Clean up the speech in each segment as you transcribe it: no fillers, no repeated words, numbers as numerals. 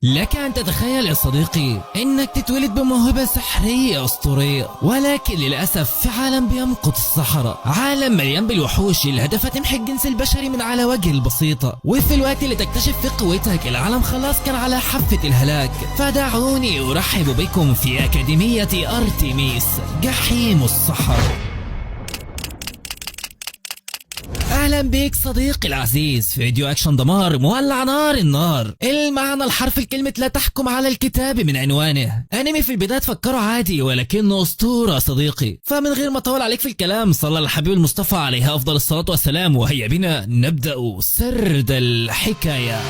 لك أن تتخيل يا صديقي أنك تتولد بموهبة سحرية أسطورية، ولكن للأسف في عالم بيمقت الصحراء، عالم مليان بالوحوش اللي هدفها تمحي الجنس البشري من على وجه البسيطة. وفي الوقت اللي تكتشف فيه قوتك العالم خلاص كان على حافة الهلاك. فدعوني أرحب بكم في أكاديمية أرتيميس جحيم الصحراء. اهلا بيك صديقي العزيز في فيديو اكشن دمار مولع نار النار. المعنى الحرفي لكلمة لا تحكم على الكتاب من عنوانه. انمي في البداية تفكره عادي ولكنه اسطورة صديقي. فمن غير ما اطول عليك في الكلام صلى على الحبيب المصطفى عليه افضل الصلاة والسلام، وهيا بنا نبدأ سرد الحكاية.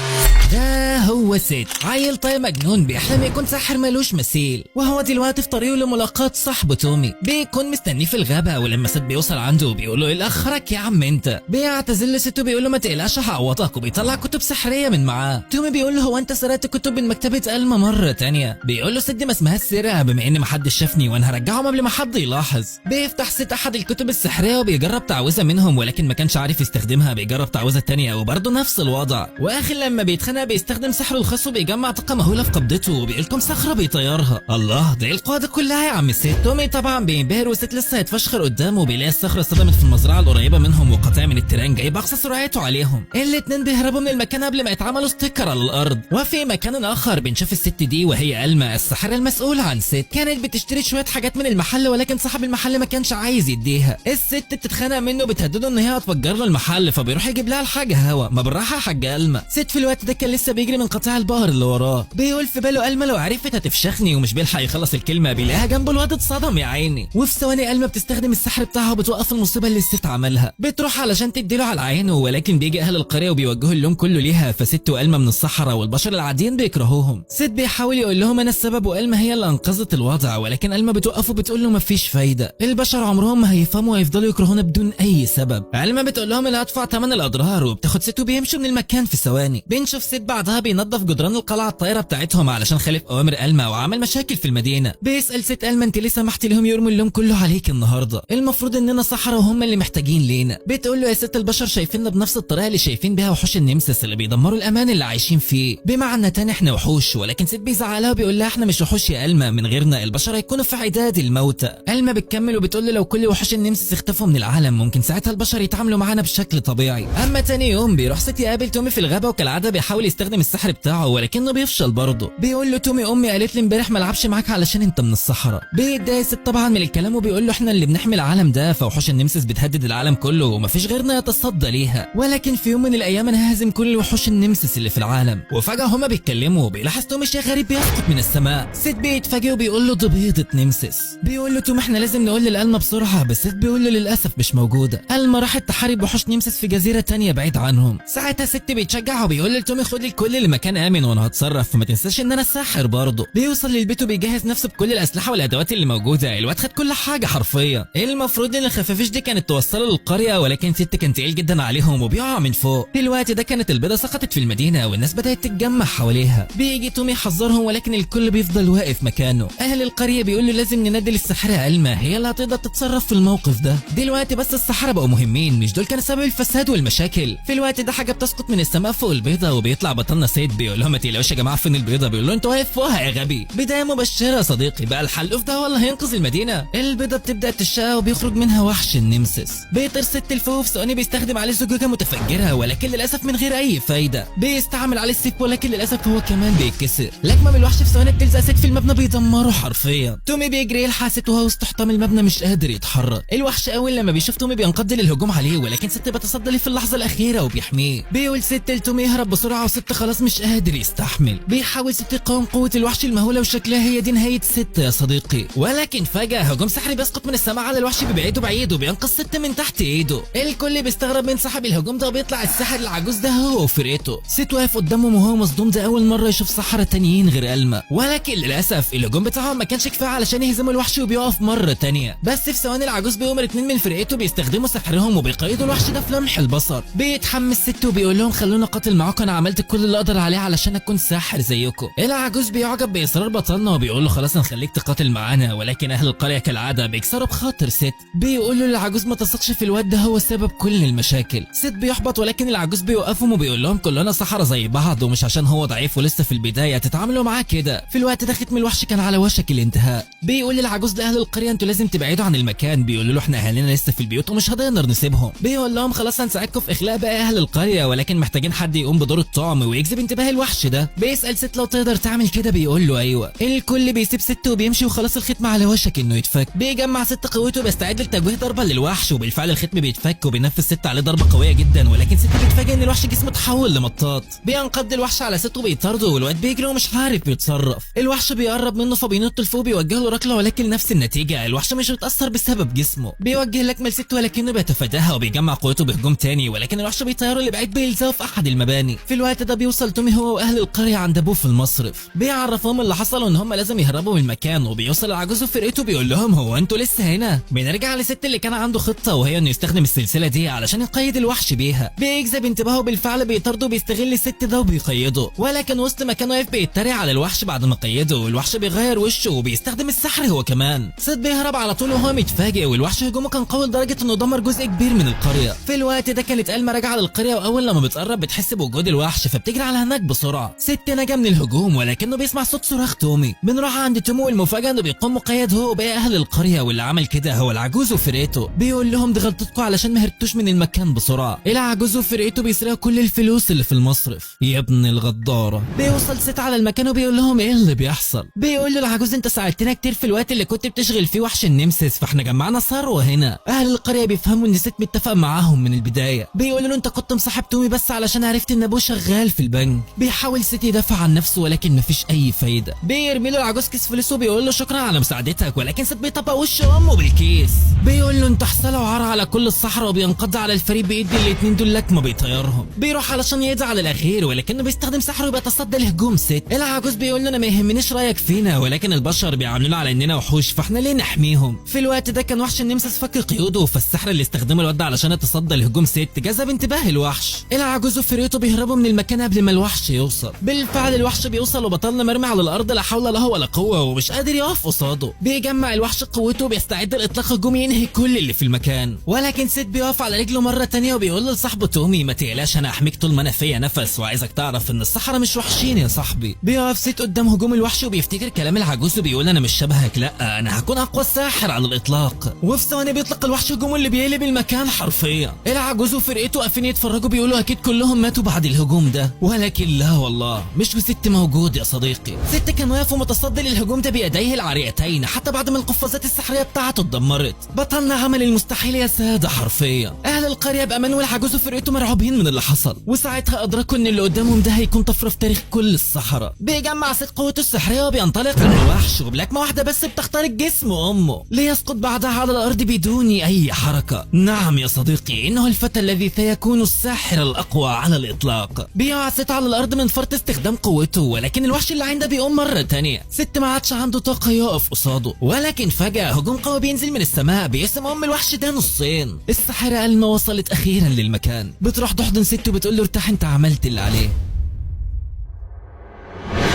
ده هو سيت، عيل طيب مجنون بيحلم يكون ساحر ملوش مثيل، وهو دلوقتي في طريقه لملاقاة صاحبه تومي. بيكون مستنيه في الغابة، ولما سيت بيوصل عنده بيقول له ايه اللي اخرك يا عم انت. بيعتذر لست وبيقول له ما تقلقش هعوضك، وبيطلع كتب سحرية من معاه. تومي بيقول له هو انت سرقت كتب من مكتبة ألما مرة تانية؟ بيقول له ست ما اسمها السرقة بما ان محدش شافني وانا هرجعهم قبل ما حد يلاحظ. بيفتح ست احد الكتب السحرية وبيجرب تعويذة منهم ولكن ما كانش عارف يستخدمها، بيجرب تعويذة تانية وبرضه نفس الوضع. واخر لما بيتخانق بيستخدم سحره الخاص وبيجمع طاقة مهولة في قبضته وبيلكم صخرة بيطيرها. الله ده ايه القوة دي كلها يا عم الست. تومي طبعا بينبهر وست لسه هيتفشخر قدامه، بيلاقي الصخرة صدمت في المزرعة القريبة منهم وقطع من التيران جايب اقصى سرعته عليهم. الاتنين بيهربوا من المكان قبل ما يتعملوا ستيكر على الارض. وفي مكان اخر بنشوف الست دي وهي ألما الساحرة المسؤولة عن ست. كانت بتشتري شوية حاجات من المحل ولكن صاحب المحل ما كانش عايز يديها. الست بتتخانق منه بتهدده ان هي هتفجر له المحل، فبيروح يجيب لها الحاجة هوا. ما بالراحة يا حاجة ألما. ست في الوقت ده كان لسه بيجري من قطاع البقر اللي وراه. بيقول في باله ألما لو عرفت هتفشخني، ومش بيلحق يخلص الكلمة بيلاقيها جنبه الواد اتصدم يا عيني. وفي ثواني ألما بتستخدم السحر بتاعها وبتوقف المصيبة اللي الست عملها. بتروح علشان تديله على عينه ولكن بيجي اهل القريه وبيوجهوا اللوم كله ليها، فست وألما من الصحراء والبشر العاديين بيكرهوهم. ست بيحاول يقول لهم انا السبب وألما هي اللي انقذت الوضع، ولكن ألما بتوقفه وبتقول له مفيش فايده، البشر عمرهم ما هيفهموا وهيفضلوا يكرهونا بدون اي سبب. ألما بتقول لهم اللي هدفع ثمن الاضرار وبتاخد ست وبيمشوا من المكان في ثواني. بنشوف ست بعدها بينظف جدران القلعه الطايره بتاعتهم علشان خالف اوامر ألما وعمل مشاكل في المدينه. بيسال ست ألما انت ليه سمحتي لهم يرموا اللوم كله عليك النهارده؟ المفروض اننا صحراء وهم اللي محتاجين لينا. بتقول له يا ست البشر شايفيننا بنفس الطريقه اللي شايفين بيها وحوش النمسس اللي بيدمروا الامان اللي عايشين فيه. بمعنى تاني احنا وحوش، ولكن ست بيزعلها وبيقول لها احنا مش وحوش يا ألما، من غيرنا البشر هيكونوا في عداد الموتى. ألما بتكمل وبتقول له لو كل وحوش النمسس اختفوا من العالم ممكن ساعتها البشر يتعاملوا معانا بشكل طبيعي. اما تاني يوم بيروح ست يقابل تومي في الغابه، وكالعاده بيحاول يستخدم السحر بتاعه ولكنه بيفشل برضه. بيقول له تومي امي قالت لي امبارح ما العبش معاك علشان انت من الصحراء. بيتضايق ست طبعا من الكلام وبيقول له احنا اللي بنحمي العالم ده، فوحوش النمسس بتهدد العالم كله ومفيش غيرنا يتصدى ليها. ولكن في يوم من الايام انا ههزم كل وحوش النمسس اللي في العالم. وفجاه هما بيتكلموا بيلاحظ تومي شيء غريب بيسقط من السماء. ست بيتفاجئ وبيقول له دي بيضة نمسس. بيقول له تومي احنا لازم نقول لألما بسرعه، بس ست بيقول له للاسف مش موجوده. ألما راحت تحارب وحوش نمسس في جزيره تانية بعيد عنهم. ساعتها ست بيتشجع وبيقول لتومي خد الكل لمكان امن وانا هتصرف، فما تنساش ان انا الساحر برضه. بيوصل للبيت وبيجهز نفسه بكل الاسلحه والادوات اللي موجوده. الواد خد كل حاجه حرفيا. المفروض ان الخفافيش دي كانت توصله للقريه، ولكن ست كان تقيل جدا عليهم وبيقع من فوق. في الوقت ده كانت البيضه سقطت في المدينه والناس بدات تتجمع حواليها. بيجي تومي يحذرهم ولكن الكل بيفضل واقف مكانه. اهل القريه بيقولوا لازم ننادي الساحره ألما، هي اللي هتقدر تتصرف في الموقف ده. دلوقتي بس السحره بقوا مهمين، مش دول كانوا سبب الفساد والمشاكل. في الوقت ده حاجه بتسقط من السماء فوق البيضه وبيطلع بطلنا سيد بيقول لهم ما تقلقوش يا جماعه فين البيضه. بيقول له انت واقف فوقها يا غبي. بدايه مبشره يا صديقي، بقى الحل في ده والله هينقذ المدينه. البيضه بتبدا تشقى وبيخرج منها وحش النمسس. بيطير ست لفوق في ثواني بيستخدم عليه زجاجه متفجره ولكن للاسف من غير اي فايده. بيستعمل عليه السيف ولكن للاسف هو كمان بيتكسر. لكمه من الوحش في ثواني بتلزق ست في المبنى بيدمره حرفيا. تومي بيجري يلحق ست وهو وسط حطام المبنى مش قادر يتحرك. الوحش اول لما بيشوف تومي بينقض للهجوم عليه، ولكن ست بتصدى ليه في اللحظه الاخيره وبيحميه. بيقول ست لتومي يهرب بسرعه وست خلاص مش قادر يستحمل. بيحاول ست يقاوم قوه الوحش المهوله وشكلها هي دي نهايه ست يا صديقي. ولكن فجاه هجوم سحري بيسقط من السماء على الوحش بيبعده بعيد وبينقذ ست من تحت ايده. الكل بيستغرب من صاحب الهجوم ده وبيطلع الساحر العجوز ده هو وفرقته. ست واقف قدامهم وهو مصدوم، ده اول مره يشوف سحرة تانيين غير ألما. ولكن للاسف الهجوم بتاعهم ما كانش كفايه علشان يهزموا الوحش وبيقف مره تانية. بس في ثواني العجوز بيقوم اتنين من فرقته بيستخدموا سحرهم وبيقيدوا الوحش ده في لمح البصر. بيتحمس ست وبيقول لهم خلونا قاتل معاكم، انا عملت عملت كل اللي اقدر عليه علشان اكون ساحر زيكم. العجوز بيعجب باصرار بطلنا وبيقول له خلاص هنخليك تقاتل معانا، ولكن اهل القريه كالعاده بيكسروا بخاطر ست. بيقول له العجوز ما تثقش في الواد ده، هو سبب كل المشاكل. ست بيحبط ولكن العجوز بيوقفهم وبيقول لهم كلنا سحرة زي بعض، ومش عشان هو ضعيف ولسه في البدايه تتعاملوا معاه كده. في الوقت ده ختم الوحش كان على وشك الانتهاء. بيقول للعجوز لاهل القريه انتوا لازم تبعدوا عن المكان. بيقولوا له احنا اهالينا لسه في البيوت ومش هنقدر نسيبهم. بيقول لهم خلاص هنساعدكم في اخلاء بقى اهل القريه، ولكن محتاجين حد يقوم بدور الطعم ويجذب انتباه الوحش ده. بيسال ست لو تقدر تعمل كده، بيقول له ايوه. الكل بيسيب ست وبيمشي وخلاص الختم على وشك انه يتفك. بيجمع ست قوته وبيستعد لتوجيه ضربه للوحش، وبالفعل الختم بيتفك وبينفذ ست عليه ضربه قويه جدا، ولكن ست بيتفاجئ ان الوحش جسمه اتحول لمطاط. بينقض الوحش على ست وبيطارده، والواد بيجري ومش عارف يتصرف. الوحش بيقرب منه فبينط لفوق بيوجه له ركله، ولكن نفس النتيجه، الوحش مش متاثر بسبب جسمه. بيوجه لكمه ست ولكنه بيتفاداها وبيجمع قوته بهجوم تاني، ولكن الوحش بيطيره لبعيد بيلزقه في احد المباني. في الوقت ده بيوصل تومي هو واهل القريه عند ابوه في المصرف. بيعرفهم اللي حصل وان هم لازم يهربوا من المكان، وبيوصل العجوز وفرقته بيقول لهم هو انتوا لسه هنا؟ بنرجع لست اللي كان عنده خطه، وهي انه يستخدم السلسله دي علشان يقيد الوحش بيها. بيجذب انتباهه بالفعل، بيطرده وبيستغل الست ده وبيقيده، ولكن وسط ما كان واقف بيتريق على الوحش بعد ما قيده، والوحش بيغير وشه وبيستخدم السحر هو كمان. ست بيهرب على طول وهو متفاجئ، والوحش هجومه كان قوي لدرجه انه دمر جزء كبير من القريه. في الوقت ده كانت ألما راجعه للقريه، واول لما بتقرب بتحس بوجود الوحش فبتجري على هناك بسرعه. ست نجا من الهجوم ولكنه بيسمع صوت صراخ تومي. بنروح عند تومي والمفاجاه انه بيقوم مقيد هو وباقي اهل القريه، واللي عمل كده هو العجوز وفرقته. بيقول لهم دي غلطتكم علشان ما هربتوش من المكان بسرعه. العجوز وفرقته بيسرقوا كل الفلوس اللي في المصرف يا ابن الغداره. بيوصل ست على المكان وبيقول لهم ايه اللي بيحصل. بيقول له العجوز انت ساعدتنا كتير في الوقت اللي كنت بتشغل فيه وحش النمسس، فاحنا جمعنا ثروه هنا. اهل القريه بيفهموا ان ست متفق معاهم من البدايه. بيقول له انت كنت مصاحب تومي بس علشان عرفت ان ابوه شغال في البنك. بيحاول ست يدافع عن نفسه ولكن مفيش اي فايده. بيرمي له العجوز كيس فلوس وبيقول له شكرا على مساعدتك، ولكن ست بيطبق وش امه بالكيس. بيقول له انت حصل وعار على كل الصحراء، وبينقض على الفريق بايد الاتنين دول لكمه بيطيرهم. بيروح علشان يقضي على الاخير ولكنه بيستخدم سحره وبيتصدى لهجوم ست. العجوز بيقول له انا ما يهمنيش رايك فينا، ولكن البشر بيعاملونا على اننا وحوش، فاحنا ليه نحميهم؟ في الوقت ده كان وحش النمسس فك قيوده، فالسحر اللي استخدمه الواد علشان يتصدى لهجوم ست جذب انتباه الوحش. العجوز وفريقته بيهربوا من المكان قبل ما الوحش يوصل. بالفعل الوحش بيوصل وبطلنا مرمي على الارض لا حول له ولا قوه، ومش قادر يقف قصاده. بيجمع الوحش قوته وبيستعد لاطلاق هجوم ينهي كل اللي في المكان، ولكن ست بيقف على رجله مره تانية وبيقول لصاحبه تومي ما تقلقش انا احميك طول ما انا فيا نفس، وعايزك تعرف ان الصحراء مش وحشين يا صاحبي. بيقف ست قدام هجوم الوحش وبيفتكر كلام العجوز وبيقول انا مش شبهك، لا انا هكون اقوى ساحر على الاطلاق. وفي ثواني بيطلق الوحش هجومه اللي بيقلب المكان حرفيا. العجوز وفرقته واقفين يتفرجوا بيقولوا اكيد كلهم ماتوا بعد الهجوم ده، ولكن لا والله مش وست موجود يا صديقي. ست كان واقف ومتصدي للهجوم ده بيديه العريتين حتى بعد ما القفازات السحريه بتاعته اتدمرت. بطلنا عمل المستحيل يا ساده حرفيا. اهل القريه بامان والعجوز وفرقته مرعوبين من اللي حصل، وساعتها ادركوا ان اللي قدامهم ده هيكون طفره في تاريخ كل الصحراء. بيجمع ست قوته السحريه وبينطلق على الوحش، وبلكمه واحده بس بتخترق جسم امه ليسقط بعدها على الارض بدون اي حركه. نعم يا صديقي انه الفتى الذي سيكون الساحر الاقوى على الاطلاق. بيقع ست على الارض من فرط استخدام قوته، ولكن الوحش اللي عنده بيقوم مره تانية. ست ما عادش عنده طاقه يقف قصاده، ولكن فجاه هجوم قوي بينزل من السماء بيقسم الوحش ده نصين. الساحره ألما وصلت اخيرا للمكان، بتروح تحضن ست وبتقول له ارتاح انت عملت اللي عليه.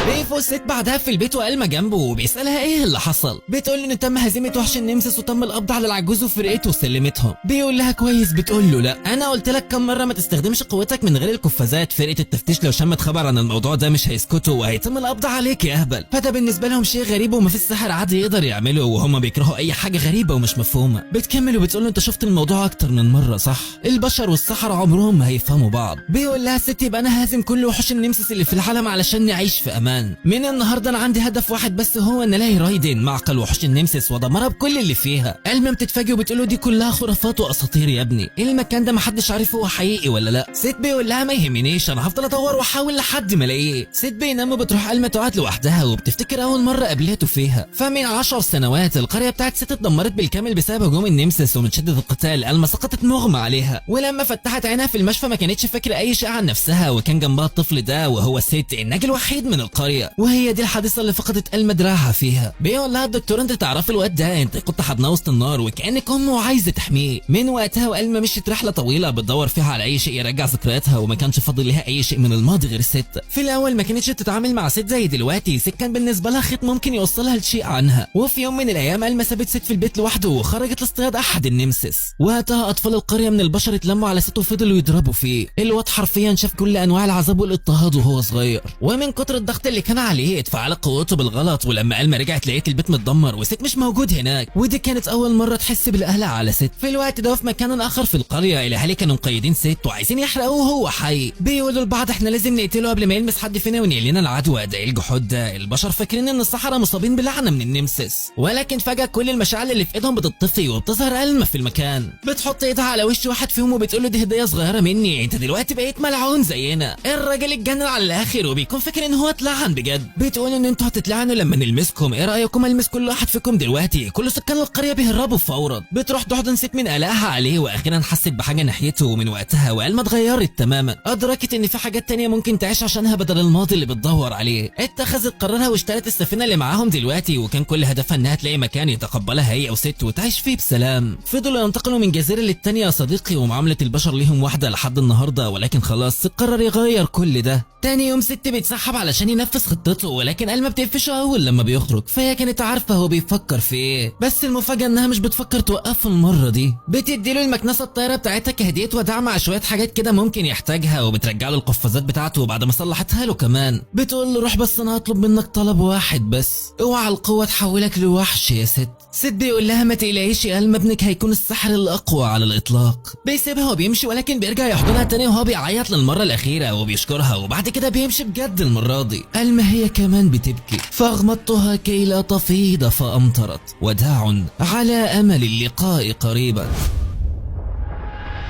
بيفوق ست بعدها في البيت وألما جنبه وبيسألها ايه اللي حصل. بتقول له ان تم هزيمة وحش النمسس وتم القبض على العجوز وفرقته وسلمتهم. بيقول لها كويس. بتقول له لا انا قلت لك كم مرة ما تستخدمش قوتك من غير القفازات. فرقة التفتيش لو شمت خبر عن الموضوع ده مش هيسكتوا وهيتم القبض عليك يا اهبل. فده بالنسبة لهم شيء غريب وما فيش ساحر عادي يقدر يعمله، وهم بيكرهوا اي حاجة غريبة ومش مفهومة. بتكمل وبتقول له انت شفت الموضوع اكتر من مرة صح؟ البشر والسحرة عمرهم ما هيفهموا بعض. بيقول لها ست يبقى انا هازم كل وحوش النمسس اللي في العالم علشان نعيش في امان. من النهارده انا عندي هدف واحد بس، هو ان الاقي رايدن معقل وحوش النمسس وادمرها بكل اللي فيها. ألما بتتفاجئ وبتقول له دي كلها خرافات واساطير يا ابني، المكان ده محدش عارف هو حقيقي ولا لا. ست بيقول لها ما يهمنيش انا هفضل ادور واحاول لحد ما الاقيه. ست بينام وبتروح ألما تقعد لوحدها وبتفتكر اول مره قابلته فيها. فمن 10 سنوات القريه بتاعت ست اتدمرت بالكامل بسبب هجوم النمسس، ومن شده القتال ألما سقطت مغمى عليها، ولما فتحت عينها في المشفى ما كانتش فاكره اي شيء عن نفسها، وكان جنبها الطفل ده وهو ست الناجي الوحيد من القريه. القريه، وهي دي الحادثه اللي فقدت ألما دراعها فيها. بيقول لها الدكتور انت تعرفي الواد ده، انت كنت حاضناه وسط النار وكانك امه وعايزه تحميه. من وقتها وألما مشيت رحله طويله بتدور فيها على اي شيء يرجع ذكرياتها، وما كانش فاضل لها اي شيء من الماضي غير الست. في الاول ما كانتش تتعامل مع ست زي دلوقتي، ست كان بالنسبه لها خيط ممكن يوصلها لشيء عنها. وفي يوم من الايام ألما سابت ست في البيت لوحده وخرجت لاصطياد احد النمسس. وقتها اطفال القريه من البشر اتلموا على ست وفضلوا يضربوا فيه. الواد حرفيا شاف كل انواع العذاب والاضطهاد وهو صغير، ومن كتر الضغط اللي كان عليه اتفعلت قوته بالغلط. ولما ألما رجعت لقيت البيت متدمر وست مش موجود هناك، ودي كانت اول مره تحس بالقلق على ست. في الوقت ده في مكان اخر في القريه الاهالي كانوا مقيدين ست وعايزين يحرقوه وهو حي. بيقولوا لبعض احنا لازم نقتله قبل ما يلمس حد فينا وينقل لنا العدوى. ده ايه الجحود ده؟ البشر فاكرين ان الصحراء مصابين بلعنه من النمسس، ولكن فجاه كل المشاعل اللي في ايدهم بتطفي وبتظهر ألما في المكان. بتحط ايدها على وش واحد فيهم وبتقول له دي هديه صغيره مني، انت دلوقتي بقيت ملعون زينا. الراجل اتجنن على الاخر وبيكون فاكر ان هو اتلعن بجد. بتقول ان انتوا هتتلعنوا لما نلمسكم، ايه رايكم المس كل واحد فيكم دلوقتي؟ كل سكان القريه بيهربوا فورا. بتروح تحضن ست من قلقها عليه واخيرا حست بحاجه ناحيته، ومن وقتها وألما اتغيرت تماما. ادركت ان في حاجات تانية ممكن تعيش عشانها بدل الماضي اللي بتدور عليه. اتخذت قرارها واشترت السفينه اللي معاهم دلوقتي، وكان كل هدفها انها تلاقي مكان يتقبلها هي وست وتعيش فيه بسلام. فضلوا ينتقلوا من جزيره للتانية يا صديقي، ومعامله البشر ليهم واحده لحد النهارده، ولكن خلاص قرر يغير كل ده. تاني يوم ست بيتسحب علشان ينفذ خطته، ولكن ألما بتقفشه اول لما بيخرج، فهي كانت عارفه هو بيفكر في ايه. بس المفاجاه انها مش بتفكر توقفه المره دي. بتديله المكنسه الطايره بتاعتها كهديه ودعم مع شويه حاجات كده ممكن يحتاجها، وبترجع له القفازات بتاعته بعد ما صلحتها له كمان. بتقول له روح بس انا هطلب منك طلب واحد بس، اوعى القوه تحولك لوحش يا ست. ست بيقول لها ما تقلقيش يا ألما، ابنك هيكون السحر الاقوى على الاطلاق. بيسيبها وبيمشي، ولكن بيرجع يحضنها تاني وهو بيعيط للمره الاخيره وبيشكرها، وبعد كده بيمشي بجد المره دي. ألما هي كمان بتبكي. فاغمضتها كي لا تفيض فامطرت، وداع على امل اللقاء قريبا.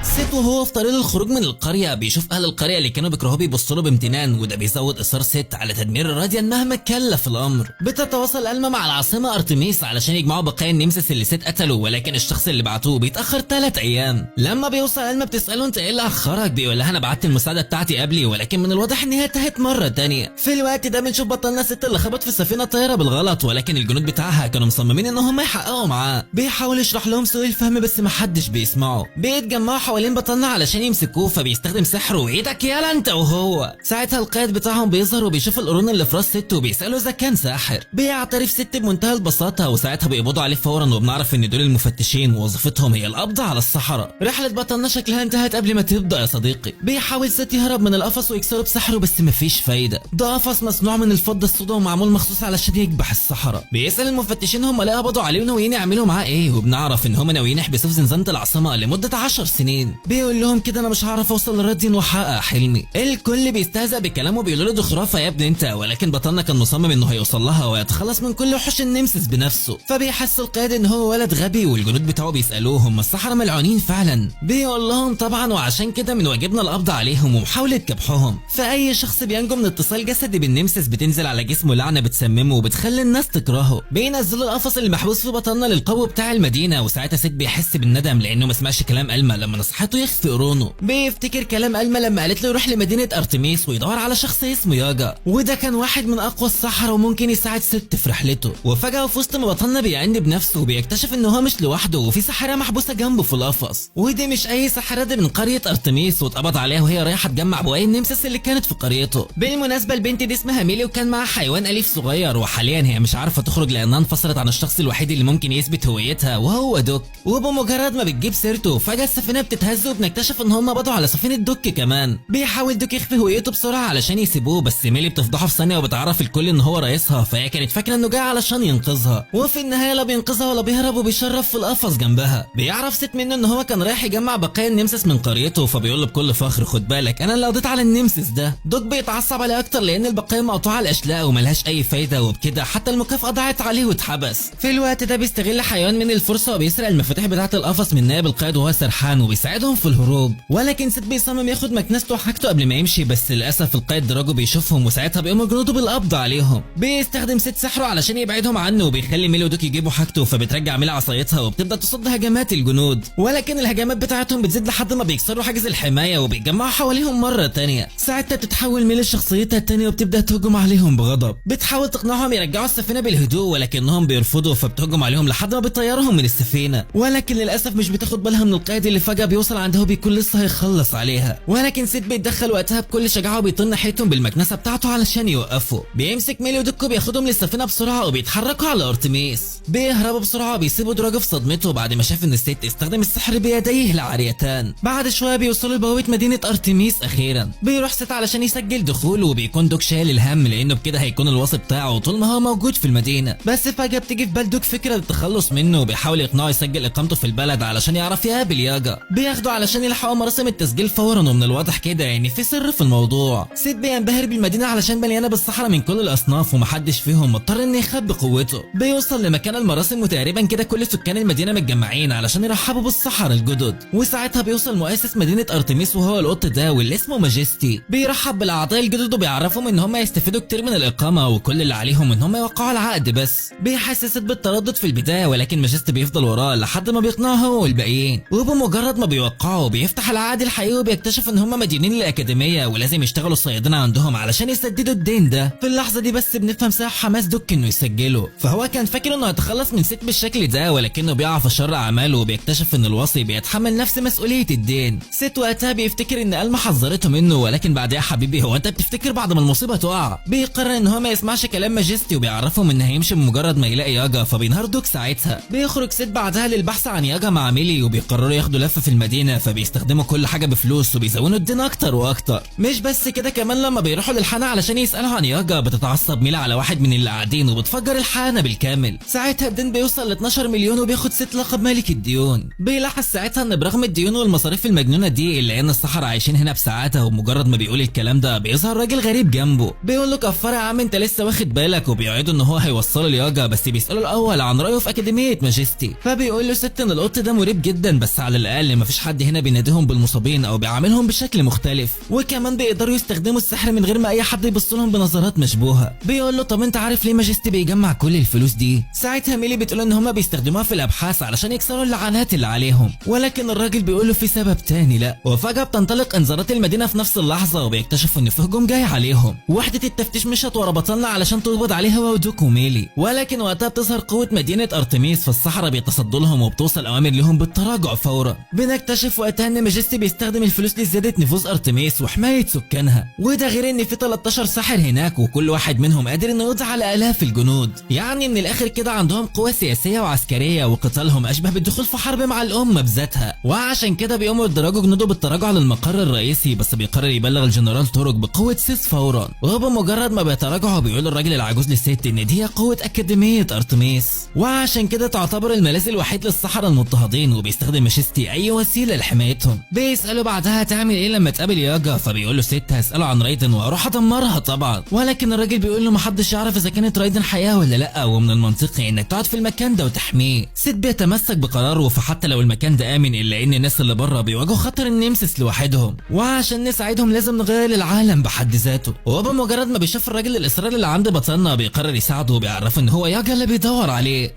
ست وهو في طريق الخروج من القريه بيشوف اهل القريه اللي كانوا بيكرهوه بيبصوا له بامتنان، وده بيزود اصرار ست على تدمير الراديان مهما كلف الامر. بتتواصل ألما مع العاصمه ارتميس علشان يجمعوا بقايا النمسس اللي ست قتله، ولكن الشخص اللي بعتوه بيتاخر 3 ايام. لما بيوصل ألما بتساله انت ايه اللي اخرك؟ بيقول لها انا بعت المساعده بتاعتي قبلي، ولكن من الواضح ان هي تاهت مره تانية. في الوقت ده بنشوف بطلنا ست اللي خبط في سفينه طايره بالغلط، ولكن الجنود بتاعها كانوا مصممين ان هم يحققوا معاه. بيحاول يشرح لهم سوء الفهم بس محدش بيسمعه. بيتجمعوا حوالين بطلنا علشان يمسكوه، فبيستخدم سحره وايدك يالا انت وهو. ساعتها القائد بتاعهم بيظهر وبيشوف القرون اللي في راس ست وبيساله اذا كان ساحر. بيعترف ست بمنتهى البساطه، وساعتها بيقبضوا عليه فورا، وبنعرف ان دول المفتشين ووظيفتهم هي القبض على الصحراء. رحله بطلنا شكلها انتهت قبل ما تبدا يا صديقي. بيحاول ست يهرب من القفص ويكسره بسحره بس مفيش فايده. ده قفص مصنوع من الفضه السوداء ومعمول مخصوص علشان يكبح الصحراء. بيسال المفتشين هم ليه قبضوا عليه وناويين يعملوا معاه ايه، وبنعرف ان هم ناويين يحبسوه في زنزانه العاصمه لمده 10 سنين. بيقول لهم كده انا مش هعرف اوصل للراديان واحقق حلمي. الكل بيستهزأ بكلامه بيقولوا له دي خرافه يا ابني انت، ولكن بطلنا كان مصمم انه هيوصل لها ويتخلص من كل وحوش النمسس بنفسه. فبيحس القائد ان هو ولد غبي، والجنود بتاعه بيسالوه هم الصحراء ملعونين فعلا؟ بيقول لهم طبعا، وعشان كده من واجبنا القبض عليهم ومحاوله كبحهم. فاي شخص بينجو من اتصال جسدي بالنمسس بتنزل على جسمه لعنه بتسممه وبتخلي الناس تكرهه. بينزلوا القفص اللي محبوس فيه بطلنا للقبو بتاع المدينه، وساعتها ست بيحس بالندم لانه ما سمعش كلام ألما لما نصحته يخفي قرونه. بيفتكر كلام ألما لما قالت له يروح لمدينه ارتميس ويدور على شخص اسمه ياجا، وده كان واحد من اقوى السحرة وممكن يساعد ست في رحلته. وفجاه في وسط ما بطلنا بيعند بنفسه وبيكتشف ان هو مش لوحده وفي ساحره محبوسه جنبه في القفص، ودي مش اي ساحره، دي من قريه ارتميس، واتقبض عليها وهي رايحه تجمع بواقي النمسس اللي كانت في قريته. بالمناسبه البنت دي اسمها ميلي، وكان معاها حيوان اليف صغير، وحاليا هي مش عارفه تخرج لانها انفصلت عن الشخص الوحيد اللي ممكن يثبت هويتها وهو دوك. وبمجرد ما بتجيب سيرته فجاه السفينه بتتهز، وبنكتشف ان هم قبضوا على سفينه دوك كمان. بيحاول دوك يخفي هويته بسرعه علشان يسيبوه، بس ميلي بتفضحه في ثانيه وبتعرف الكل ان هو رئيسها، فهي كانت فاكره انه جاي علشان ينقذها، وفي النهايه لا بينقذها ولا بيهرب وبيشرف في القفص جنبها. بيعرف ست منه ان هو كان رايح يجمع بقايا النمسس من قريته، فبيقول له بكل فخر خد بالك انا اللي قضيت على النمسس ده. دوك بيتعصب عليه اكتر لان البقايا مقطوعه الاشلاء وملهاش اي فايده، وبكده حتى المكافاه ضاعت عليه واتحبس. في الوقت ده بيستغل حيوان من الفرصه وبيسرق المفاتيح بتاعه القفص من نائب القائد وهو سرحان، وبيساعدهم في الهروب، ولكن سيد بيصمم ياخد مكنسته وحاجته قبل ما يمشي، بس للاسف القائد دراجو بيشوفهم وساعتها بيقوموا جنوده بالقبض عليهم. بيستخدم سيد سحره علشان يبعدهم عنه وبيخلي ميلي ودوك يجيبوا حاجته، فبترجع ميلي عصايتها وبتبدا تصد هجمات الجنود، ولكن الهجمات بتاعتهم بتزيد لحد ما بيكسروا حاجز الحمايه وبيتجمعوا حواليهم مره تانية. ساعتها بتتحول ميلي لشخصيتها التانية وبتبدا تهجم عليهم بغضب، بتحاول تقنعهم يرجعوا السفينه بالهدوء ولكنهم بيرفضوا، فبتهجم عليهم لحد ما بتطيرهم من السفينه، ولكن للاسف مش بتاخد بالها من القائد اللي فجاه بيوصل عندها وبيكون لسه هيخلص عليها، ولكن سيد بيتدخل وقتها بكل شجاعه وبيطن ناحيتهم بالمكنسه بتاعته علشان يوقفوا. بيمسك ميلي ودوكو بياخدهم للسفينه بسرعه وبيتحركوا على ارتميس. بيهربوا بسرعه وبيسيبوا دراجو في صدمته بعد ما شاف ان الست استخدم السحر بيديه العاريتان. بعد شويه بيوصلوا لبوابه مدينه ارتميس اخيرا. بيروح ست علشان يسجل دخول وبيكون دوك شايل الهم لانه بكده هيكون الوصي بتاعه طول ما هو موجود في المدينه، بس فجاه بتيجي في بال دوك فكره للتخلص منه وبيحاول يقنعه يسجل اقامته في البلد علشان يعرف يقابل ياجا. بياخده علشان يلحقوا مراسم التسجيل فورا، ومن الواضح كده ان في سر في الموضوع. سيد بينبهر بالمدينه علشان مليانه بالصحراء من كل الاصناف ومحدش فيهم مضطر انه يخبي قوته. بيوصل لمكان المراسم وتقريبا كده كل سكان المدينه متجمعين علشان يرحبوا بالصحراء الجدد، وساعتها بيوصل مؤسس مدينه ارتميس وهو القط ده واللي اسمه ماجستي. بيرحب بالاعضاء الجدد وبيعرفهم ان هم يستفيدوا كتير من الاقامه وكل اللي عليهم ان هم يوقعوا العقد بس. بيحسس بالتردد في البدايه ولكن ماجستي بيفضل وراه لحد ما بيقنعه هو والباقيين، وبمجرد ما بيوقعوا بيفتح العقد الحقيقي وبيكتشف ان هم مدينين للاكاديميه ولازم يشتغلوا الصيادنه عندهم علشان يسددوا الدين ده. في اللحظه دي بس بنفهم سبب حماس دوك انه يسجله، فهو كان فاكر انه هيتخلص من ست بالشكل ده ولكنه بيقع في شر اعماله وبيكتشف ان الوصي بيتحمل نفس مسؤوليه الدين. ست وقتها بيفتكر ان ألما حذرته منه، ولكن بعدها حبيبي هو انت بتفتكر بعد ما المصيبه تقع؟ بيقرر ان هو ما يسمعش كلام ماجستي وبيعرفهم ان هيمشي بمجرد ما يلاقي ياجا، فبينهار دوك ساعتها. بيخرج ست بعدها للبحث عن ياجا مع ميلي وبيقرروا ياخدوا لفه في المدينه، فبيستخدموا كل حاجه بفلوس وبيزودوا الدين اكتر واكتر. مش بس كده، كمان لما بيروحوا للحانه علشان يسالوا عن ياجا بتتعصب ميلي على واحد من اللي قاعدين وبتفجر الحانه بالكامل. ساعتها الدين بيوصل ل 12 مليون وبياخد ست لقب ملك الديون. بيلاحظ ساعتها ان برغم الديون والمصاريف المجنونه دي الا ان الصحراء عايشين هنا بسعاده، ومجرد ما بيقول الكلام ده بيظهر راجل غريب جنبه بيقول له كفاره يا عم انت لسه واخد بالك، وبيوعده ان هو هيوصله لياجا، بس بيساله الاول عن رايه في اكاديميه ماجستي. فبيقول له ست ان القط ده مريب جدا بس على الاقل مفيش حد هنا بيناديهم بالمصابين او بيعاملهم بشكل مختلف، وكمان بيقدروا يستخدموا السحر من غير ما اي حد يبص لهم بنظرات مشبوهه. بيقول له طب انت عارف ليه ماجستي بيجمع كل الفلوس دي؟ ساعتها ميلي بتقول ان هما بيستخدموها في الابحاث علشان يكسروا اللعنات اللي عليهم، ولكن الراجل بيقول له في سبب تاني لا. وفجاه بتنطلق انذارات المدينه في نفس اللحظه وبيكتشفوا ان في هجوم جاي عليهم. وحده التفتيش مشت ورا بطلنا علشان تقبض عليه هو ودوك وميلي، ولكن وقتها بتظهر قوه مدينه ارتميس فالصحراء بيتصدوا لهم وبتوصل اوامر لهم بالتراجع فورا. بنكتشف وقتها ان ماجستي بيستخدم الفلوس لزياده نفوذ ارتميس وحمايه سكانها، وده غير ان في 13 ساحر هناك وكل واحد منهم قادر انه يقضي على الاف الجنود. يعني من الاخر كده عندهم قوه سياسيه وعسكريه وقتالهم اشبه بالدخول في حرب مع الامه بذاتها، وعشان كده بيقوموا يدرجوا جنوده بالتراجع للمقر الرئيسي، بس بيقرر يبلغ الجنرال توروك بقوه سيس فورا. وبمجرد ما بيتراجعوا بيقول الراجل العجوز للست ان دي هي قوه اكاديميه ارتميس، وعشان كده تعتبر الملاذ الوحيد للسحرة المضطهدين، وبيستخدم ماجستي اي وسيله لحمايتهم. بيسالوا بعدها هتعمل ايه لما تقابل ياجا، فبيقول له ست هساله عن رايدن واروح ادمرها طبعا، ولكن الراجل بيقول له محدش يعرف اذا كانت رايدن حياه ولا لا، ومن المنطقي انك تقعد في المكان ده وتحميه. ست بيتمسك بقراره، فحتى لو المكان ده امن الا ان الناس اللي بره بيواجهوا خطر النمسس لوحدهم، وعشان نساعدهم لازم نغير العالم بحد ذاته. وبمجرد ما بيشوف الراجل الاصرار اللي عند بطلنا بيقرر يساعده وبيعرفه ان هو ياجا اللي بيدور عليه.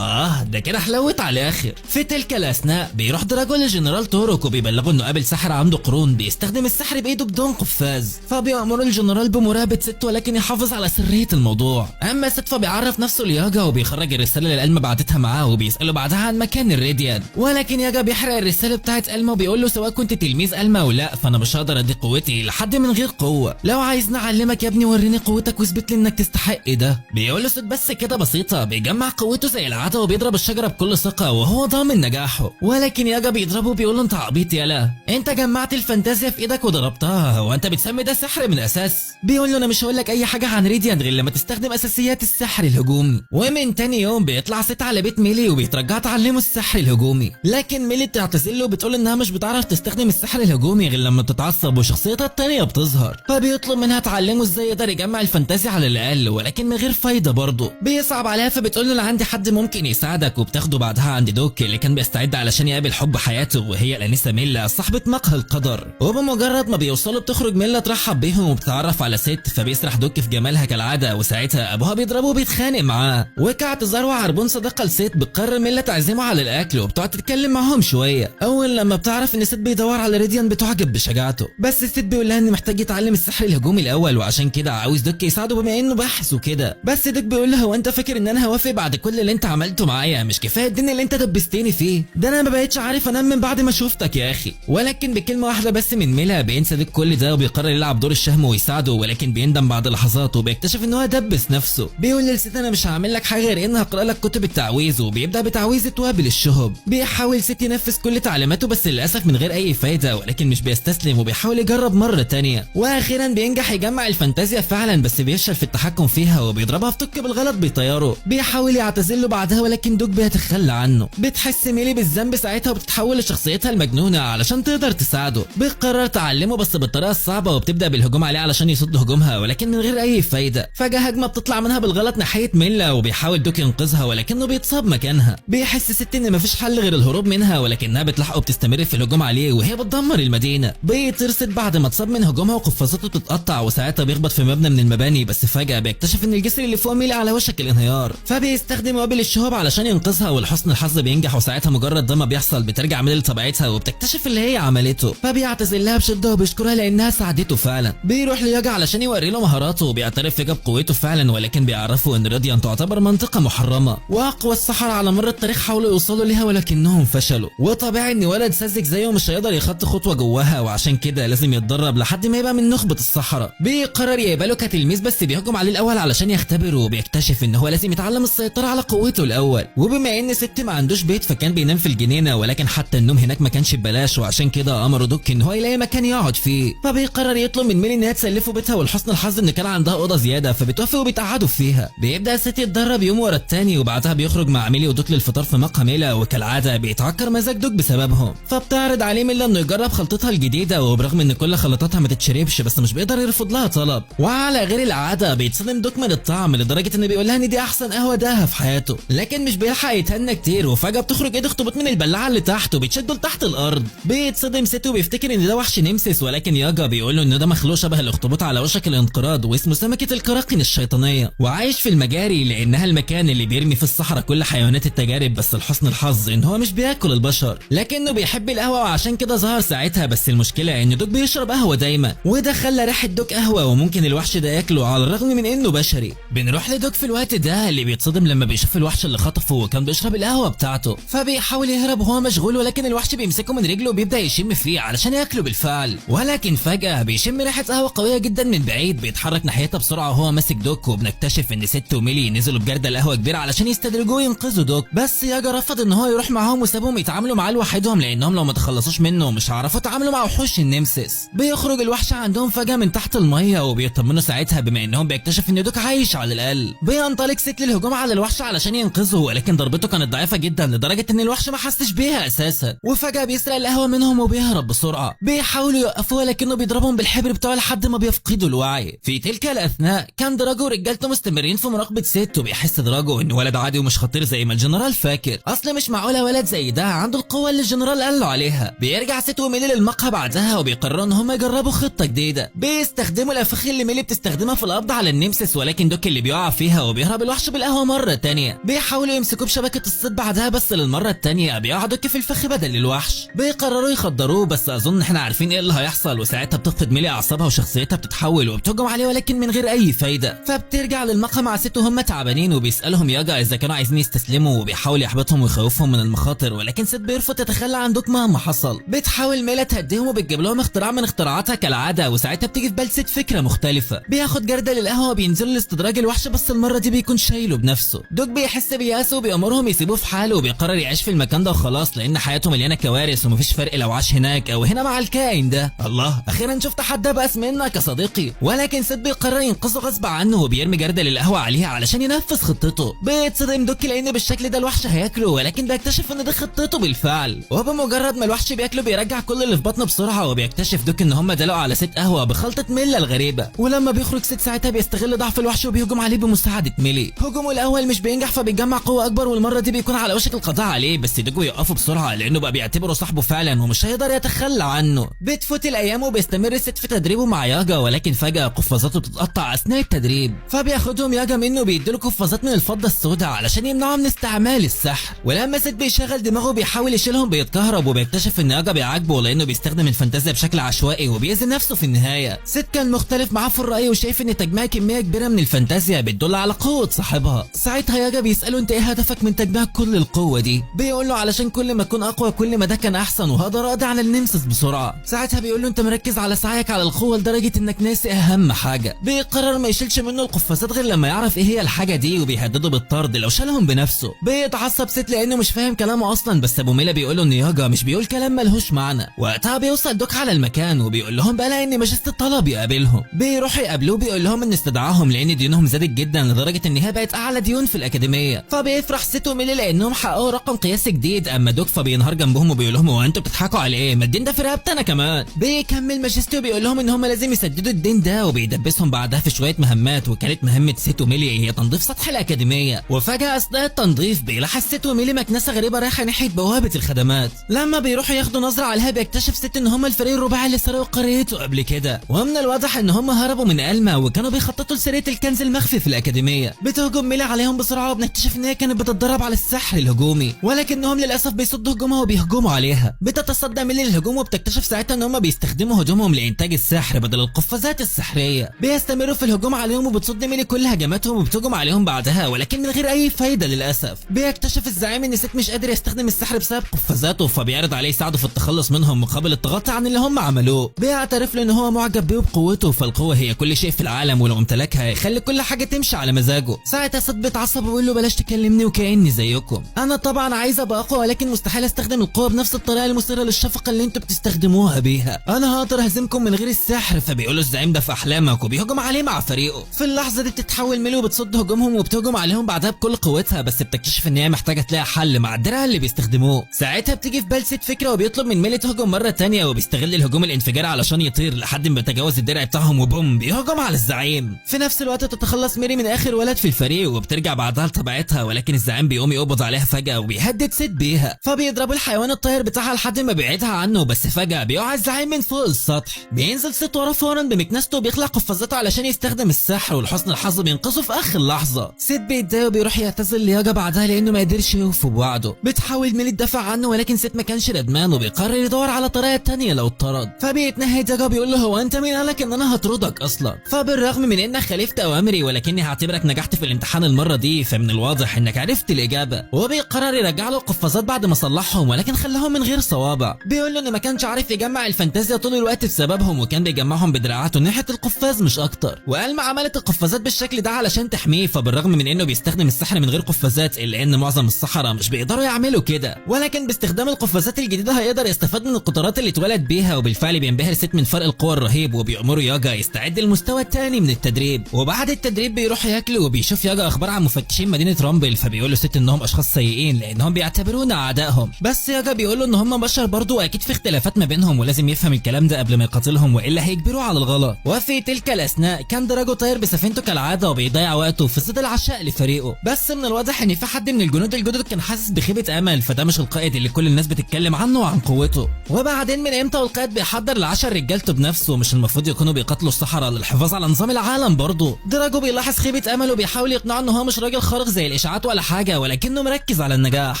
ده كده حلوت على الاخر. في تلك الاثناء بيروح دراجو للجنرال توروك وبيبلغه انه قابل ساحر عنده قرون بيستخدم السحر بايده بدون قفاز، فبيأمر الجنرال بمراقبه ست ولكن يحافظ على سريه الموضوع. اما ست فبيعرف نفسه لياجا وبيخرج الرساله اللي ألما بعتتها معاه وبيساله بعدها عن مكان الراديان، ولكن ياجا بيحرق الرساله بتاعت ألما وبيقول له سواء كنت تلميذ ألما او لا فانا مش هقدر ادي قوتي لحد من غير قوه، لو عايزني اعلمك يا ابني وريني قوتك واثبت لي انك تستحق ده. بيقول له ست بس كده بسيطه، بيجمع قوته زي العاده وبيضرب الشجره بكل ثقه وهو ضامن نجاحه، ولكن ياجا بيضربه بيقول له انت عبيط يالا، انت جمعت الفانتازيا في ايدك وضربتها، هو انت بتسمي ده سحر من اساس؟ بيقول له انا مش هقول لك اي حاجه عن ريديان غير لما تستخدم اساسيات السحر الهجومي. ومن تاني يوم بيطلع ست على بيت ميلي وبيترجع تعلمه السحر الهجومي، لكن ميلي بتعتذر له وبتقول انها مش بتعرف تستخدم السحر الهجومي غير لما بتتعصب وشخصيتها التانيه بتظهر، فبيطلب منها تعلمه ازاي يقدر يجمع الفانتازيا على الاقل، ولكن من غير فايده برضه. بيصعب عليها فبتقول له انا عندي حد ممكن يساعدك، وبتاخده بعدها عند دوك اللي كان بيستعد علشان يقابل حب حياته وهي الانسه ميلا صاحبه مقهى القدر. وبمجرد ما بيوصلوا بتخرج ميلا ترحب بيهم وبتتعرف على ست، فبيسرح دوك في جمالها كالعاده، وساعتها ابوها بيضربه وبيتخانق معاه. وكاعتذار وعربون صداقه لست بتقرر ميلا تعزمه على الاكل وبتقعد تتكلم معاهم شويه. اول لما بتعرف ان ست بيدور على ريديان بتعجب بشجاعته، بس ست بيقول لها ان محتاج يتعلم السحر الهجومي الاول، وعشان كده عاوز دوك يساعده بما انه باحث وكده. بس دوك بيقول له هو انت فاكر ان انا هوافق بعد كل اللي انت عملته معايا؟ مش كفايه الدين اللي انت دبستني فيه ده؟ انا ما بقتش عارف انام من بعد ما شفتك يا اخي. ولكن بكلمه واحده بس من ميلا بينسى دوك كل ده وبيقرر يلعب دور الشهم ويساعده، ولكن بيندم بعد لحظات وبيكتشف ان هو دبس نفسه. بيقول لست انا مش هعمل لك حاجه غير ان هقرا لك كتب التعويذ، وبيبدا بتعويذه توابل الشهب. بيحاول ست ينفذ كل تعليماته بس للاسف من غير اي فايده، ولكن مش بيستسلم وبيحاول يجرب مره تانية. واخيرا بينجح يجمع الفانتازيا فعلا، بس بيفشل في التحكم فيها وبيضربها في توك بالغلط بيطيره. بيحاول يعتذر له بعدها ولكن دوك بيتخلى عنه. بتحس ميلي بالذنب ساعتها وبتتحول لشخصيتها المجنونه علشان تقدر تساعده. بيقرر تعلمه بس بالطريقه الصعبه وبتبدا بالهجوم عليه علشان يصد هجومها، ولكن من غير اي فايده. فجاه هجمه بتطلع منها بالغلط ناحيه ميلا وبيحاول دوك ينقذها ولكنه بيتصاب مكانها. بيحس ست ان مفيش حل غير الهروب منها، ولكنها بتلحقه وبتستمر في الهجوم عليه وهي بتدمر المدينه. بيترصد بعد ما اتصاب من هجومها وقفازاته بتتقطع، وساعتها بيخبط في مبنى من المباني، بس فجاه بيكتشف ان الجسر اللي فوق ميلا على وشك الانهيار. فبيستخدم وابل الشهب علشان ينقذها، ولحسن الحظ بينجح، وساعتها مجرد ده ما بيحصل بترجع ميلا لطبيعتها وبتكتشف اللي هي عملته. فبيعتذر لها بشده وبيشكرها لانها ساعدته فعلا. بيروح لياجا علشان يوري له مهاراته وبيعترف ياجا بقوته فعلا، ولكن بيعرفوا ان راديان تعتبر منطقه محرمه واقوى السحرة على مر التاريخ حاولوا يوصلوا ليها ولكنهم فشلوا. وطبيعي ان ولد ساذج زيه مش هيقدر يخطي خطوه جواها، وعشان كده لازم يتدرب لحد ما يبقى من نخبه السحرة. بيقرر يقبله كتلميذ بس بيهجم عليه الاول علشان يختبره، وبيكتشف ان هو لازم يتعلم السيطره على قوته الاول. وبما ان ست ما عندوش بيت فكان بينام في الجنينه، ولكن حتى النوم هناك ما كانش ببلاش، وعشان كده امره دوك ان هو يلاقي مكان يقعد فيه. فبيقرر يطلب من ميلي انها تسلفه بيتها، ولحسن الحظ ان كان عندها اوضه زياده فبتوافق وبيتقعدوا فيها. بيبدا ست يتدرب يوم ورا التاني، وبعدها بيخرج مع ميلي ودوك للفطار في مقهى ميلا، وكالعاده بيتعكر مزاج دوك بسببهم. فبتعرض عليه ميلا انه يجرب خلطتها الجديده، وبرغم ان كل خلطاتها ما تتشربش بس مش بيقدر يرفض لها طلب. وعلى غير العاده بيتصدم دوك من الطعم لدرجه انه بيقول لها ان دي احسن قهوه داها في حياته، لكن مش بيلحق يتهنى كتير، وفجاه بتخرج ايد اخطبوط من البلاعه اللي تحت وبتشده لتحت الارض. بيتصدم ست وبيفتكر ان ده وحش نمسس، ولكن ياجا بيقول له ان ده مخلوق شبه الاخطبوط على وشك الانقراض واسمه سمكه الكراكن الشيطانيه، وعايش في المجاري لانها المكان اللي بيرمي في الصحراء كل حيوانات التجارب. بس لحسن الحظ ان هو مش بياكل البشر، لكنه بيحب القهوه وعشان كده ظهر ساعتها. بس المشكله ان دوك بيشرب قهوه دايما، وده خلى ريحه دوك قهوه، وممكن الوحش ده ياكله على الرغم من انه بشري. بنروح لدوك في الوقت ده اللي بيتصدم لما بيشوف الوحش اللي خطفه وكان بيشرب القهوه بتاعته. فبيحاول يهرب وهو مشغول، ولكن الوحش بيمسكه من رجله وبيبدا يشم فيه علشان ياكله بالفعل. ولكن فجاه بيشم ريحه قهوه قويه جدا من بعيد، بيتحرك ناحيتها بسرعه وهو ماسك دوك، وبنكتشف ان ست وميلي نزلوا بجردل قهوه كبيره علشان يستدرجوه وينقذوا دوك. بس ياجا رفض ان هو يروح معاهم وسابهم يتعاملوا معاه لوحدهم، لانهم لو ما تخلصوش منه مش هيعرفوا يتعاملوا مع وحوش النمسس. بيخرج الوحش عندهم فجاه من تحت الميه وبيطمنوا ساعتها بما انهم بيكتشف ان دوك عايش على الاقل. بينطلق ست للهجوم على الوحش علشان ينقذه، ولكن ضربته كانت ضعيفه جدا لدرجه ان الوحش ما حسش بيها اساسا. وفجاه بيسرق القهوه منهم وبيهرب بسرعه. بيحاولوا يوقفوه ولكنه بيضربهم بالحبر بتاعه لحد ما بيفقدوا الوعي. في تلك الاثناء كان دراجو ورجالته مستمرين في مراقبه ست، وبيحس دراجو انه ولد عادي ومش خطير زي ما الجنرال فاكر. اصل مش معقوله ولد زي ده عنده القوه اللي الجنرال قال له عليها. بيرجع ست وميلي للمقهى بعدها وبيقرروا ان هم يجربوا خطه جديده. بيستخدموا الافخ اللي ميلي بتستخدمها في القبض على النمسس، ولكن دوك اللي بيقع فيها وبيهرب الوحش بالقهوه مره تانية. بيحاولوا يمسكوه بشبكه الصيد بعدها، بس للمره التانية بيقع دوك في الفخ بدل الوحش. بيقرروا يخدروه، بس اظن احنا عارفين ايه اللي هيحصل. وساعتها بتفقد ميلي اعصابها وشخصيتها بتتحول وبتهجم عليه ولكن من غير اي فايده. فبترجع للمقهى مع ست وهم تعبانين، وبيسالهم ياجا اذا كانوا عايزين يستسلموا، وبيحاول يحبطهم ويخوفهم من المخاطر، ولكن ست بيرفض تتخلى عن دوك مهما حصل. بتحاول ميلا تهديهم وبتجيب لهم اختراع من اختراعاتها كالعاده، وساعتها بتيجي في بال ست فكره مختلفه. بياخد جردل القهوه وبينزلوا لاستدراج الوحش، بس المره دي بيكون شايله بنفسه. دوك بيحس بيأسه وبيأمرهم يسيبوه في حاله، وبيقرر يعيش في المكان ده وخلاص، لان حياته مليانه كوارث ومفيش فرق لو عاش هناك او هنا مع الكائن ده. الله، اخيرا شفت حد بأس منك يا صديقي. ولكن ست بيقرر ينقذه غصب عنه وبيرمي جردل القهوه عليها علشان ينفذ خطته. بيتصدم دوك لان بالشكل ده الوحش هياكله، ولكن بيكتشف ان ده خطته بالفعل. وبمجرد ما الوحش بياكله بيرجع كل اللي في بطنه بسرعه، وبيكتشف دوك ان هم دلقوا على ست قهوه بخلطه ميلا الغريبه. ولما بيخرج ست ساعتها بيستغل ضعف الوحش وبيهجم عليه بمساعده ميلي. هجومه الاول مش بينجح فبيجمع قوه اكبر، والمره دي بيكون على وشك القضاء عليه، بس دوك يوقفه بسرعه لانه بقى بيعتبره صاحبه فعلا ومش هيقدر يتخلى عنه. بتفوت الايام وبيستمر سيت في تدريبه مع ياجا، ولكن فجأة قفازاته بتتقطع اثناء التدريب، فبياخدهم ياجا منه وبيديله قفازات من الفضة السوداء علشان يمنعه من استعمال السحر. ولما سيت بيشغل دماغه بيحاول يشيلهم بيتكهرب، وبيكتشف ان ياجا بيعاقبه لانه بيستخدم الفانتازيا بشكل عشوائي وبيأذي نفسه في النهاية. سيت كان مختلف معاه في الرأي وشايف ان تجميع كمية كبيرة من الفانتازيا بتدل على قوة صاحبها. ساعتها ياجا بيسأله انت ايه هدفك من تجميع كل القوة دي؟ بيقول له علشان كل ما اكون اقوى كل ما ده كان احسن وهقدر اقضي على النمسس بسرعة. ساعتها بيقول له انت مركز على سعيك على القوة لدرجة انك ناسي اهم حاجة. بيقرر ما يشيلش منه القفازات غير لما يعرف ايه هي الحاجة دي، وبيهدده بالطرد لو شالهم بنفسه. بيتعصب سيت لانه مش فاهم كلامه اصلا، بس ابو ميلا بيقول له ان ياجا مش بيقول كلام ملهوش معنى. وقتها بيوصل دوك على المكان وبيقول لهم بقى لان ماجستي طلب يقابلهم. بيروحوا يقابلوه بيقول لهم ان استدعاهم لان ديونهم زادت جدا لدرجة ان هي بقت اعلى ديون في الاكاديمية. فبيفرح سيت وميلي لانهم حققوا رقم قياسي جديد، اما دوك فبينهار جنبهم وبيقول لهم هو انتوا بتضحكوا على ايه؟ ما الدين ده في رقبتي انا كمان. بيكمل ماجستي وبيقول لهم ان هم لازم يسددوا الدين ده، وبيدبسهم بعدها في شوية مهمات، وكانت مهمة سيت وميلي هي تنظيف سطح الاكاديمية. وفجأة اثناء التنظيف بيلاحظ سيت وميلي مكنسة غريبة رايحة ناحية بوابة الخدمات. لما بيروحوا ياخدوا نظرة عليها بيكتشف سيت ان هم الفريق الرباعي اللي سرقوا قريته قبل كده، ومن الواضح ان هم هربوا من ألما وكانوا بيخططوا لسرقة الكنز المخفي في الاكاديمية. بتهجم ميلي عليهم بسرعة وبنكتشف ان هي كانت بتتدرب على السحر الهجومي، ولكنهم للاسف بيصدوا هجومها وبيهجموا عليها. بتتصدى ميلي للهجوم وبتكتشف ساعتها ان هم بيستخدموا هجومهم لانتاج السحر بدل القفازات السحرية. بيستمروا في الهجوم عليهم وبتصد ميلي كل هجماتهم وبتهجم عليهم بعدها، ولكن من غير اي فايدة للاسف. بيكتشف الزعيم ان سيت مش قادر يستخدم السحر بسبب قفازاته، فبيعرض عليه يساعده في التخلص منهم مقابل التغطي عن اللي هم عملوه. بيعترف له ان هو معجب بيه وبقوته، فالقوة هي كل شيء في العالم ولو امتلكها يخلي كل حاجة تمشي على مزاجه. ساعتها سيت بيتعصب ويقول له بلاش تكلمني وكأني زيكم، انا طبعا عايز ابقى اقوى ولكن مستحيل استخدم القوة بنفس الطريقة المثيرة للشفقة اللي انتوا بتستخدموها بيها، انا هقدر اهزمكم من غير السحر. فبيقول له الزعيم ده في احلامك، وبيهجم عليه مع فريقه. في اللحظة دي بتتحول ميلي وبتصد هجومهم وبتهجم عليهم بعدها بكل قوتها، بس بتكتشف ان هي محتاجة تلاقي حل مع الدرع اللي بيستخدموه. ساعتها بتيجي في بال سيت فكرة وبيطلب من ميلي تهجم مرة تانية، وبيستغل الهجوم الانفجاري علشان يطير لحد ما بيتجاوز الدرع بتاعهم وبوم بيهجم على الزعيم. في نفس الوقت تتخلص ميري من اخر ولد في الفريق وبترجع بعدها لطبيعتها، ولكن الزعيم بيقوم يقبض عليها فجأة وبيهدد سيت بيها، فبيضربوا الحيوان الطاير بتاعها لحد ما بيبعدها عنه. بس فجأة بيقع الزعيم من فوق السطح، بينزل سيت وراه فورا بمكنسته وبيخلع قفازاته علشان يستخدم السحر، ولحسن الحظ بينقذه في اخر لحظة. سيت بيتضايق وبيروح يعتذر لياجا بعدها لانه ما قدرش يوفي بوعده. بتحاول ميلي تدافع عنه ولكن سيت ما كانش ندمان وبيقرر يدور على طريقة تانية لو اتطرد. فبيتنهد ياجا بيقول له هو انت مين قالك ان انا هطردك اصلا؟ فبالرغم من انك خالفت اوامري ولكني هعتبرك نجحت في الامتحان المرة دي، فمن الواضح انك عرفت الاجابة. وبيقرر يرجع له القفازات بعد ما صلحهم ولكن خلاهم من غير صوابع. بيقول له انه ما كانش عارف يجمع الفانتازيا طول الوقت بسببهم، وكان بيجمعهم بدراعاته ناحية القفاز مش اكتر. وألما عملت القفازات بالشكل ده علشان تحميه، فبالرغم من انه بيستخدم السحر من غير قفازات الا ان معظم السحرة مش بيقدروا يعملوا كده، ولكن باستخدام القفازات الجديدة هيقدر يستفاد من القدرات اللي اتولد بيها. وبالفعل بينبهر سيت من فرق القوى الرهيب، وبيأمروا ياجا يستعد للمستوى الثاني من التدريب. وبعد التدريب بيروح ياكلوا، وبيشوف ياجا اخبار عن مفتشين مدينة رامبل، فبيقول له سيت انهم اشخاص سيئين لانهم بيعتبرونا اعدائهم. بس ياجا بيقول له ان هم بشر برضه واكيد في اختلافات ما بينهم ولازم يفهم الكلام ده قبل ما يقاتلهم والا هيجبروه على الغلط. وفي تلك الاثناء كان دراجو طاير بسفينته كالعاده وبيضيع وقته في صيد العشاء لفريقه، بس من الواضح ان في حد من الجنود الجدد كان حاسس بخيبه امل، فده مش القائد اللي كل الناس بتتكلم عنه وعن قوته. وبعدين من امتى والقائد بيحضر ل10 رجالته بنفسه؟ مش المفروض يكونوا بيقاتلوا الصحراء للحفاظ على نظام العالم برضه؟ دراجو بيلاحظ خيبه امل وبيحاول يقنعه ان هو مش راجل خارق زي الاشاعات ولا حاجه، ولكنه مركز على النجاح.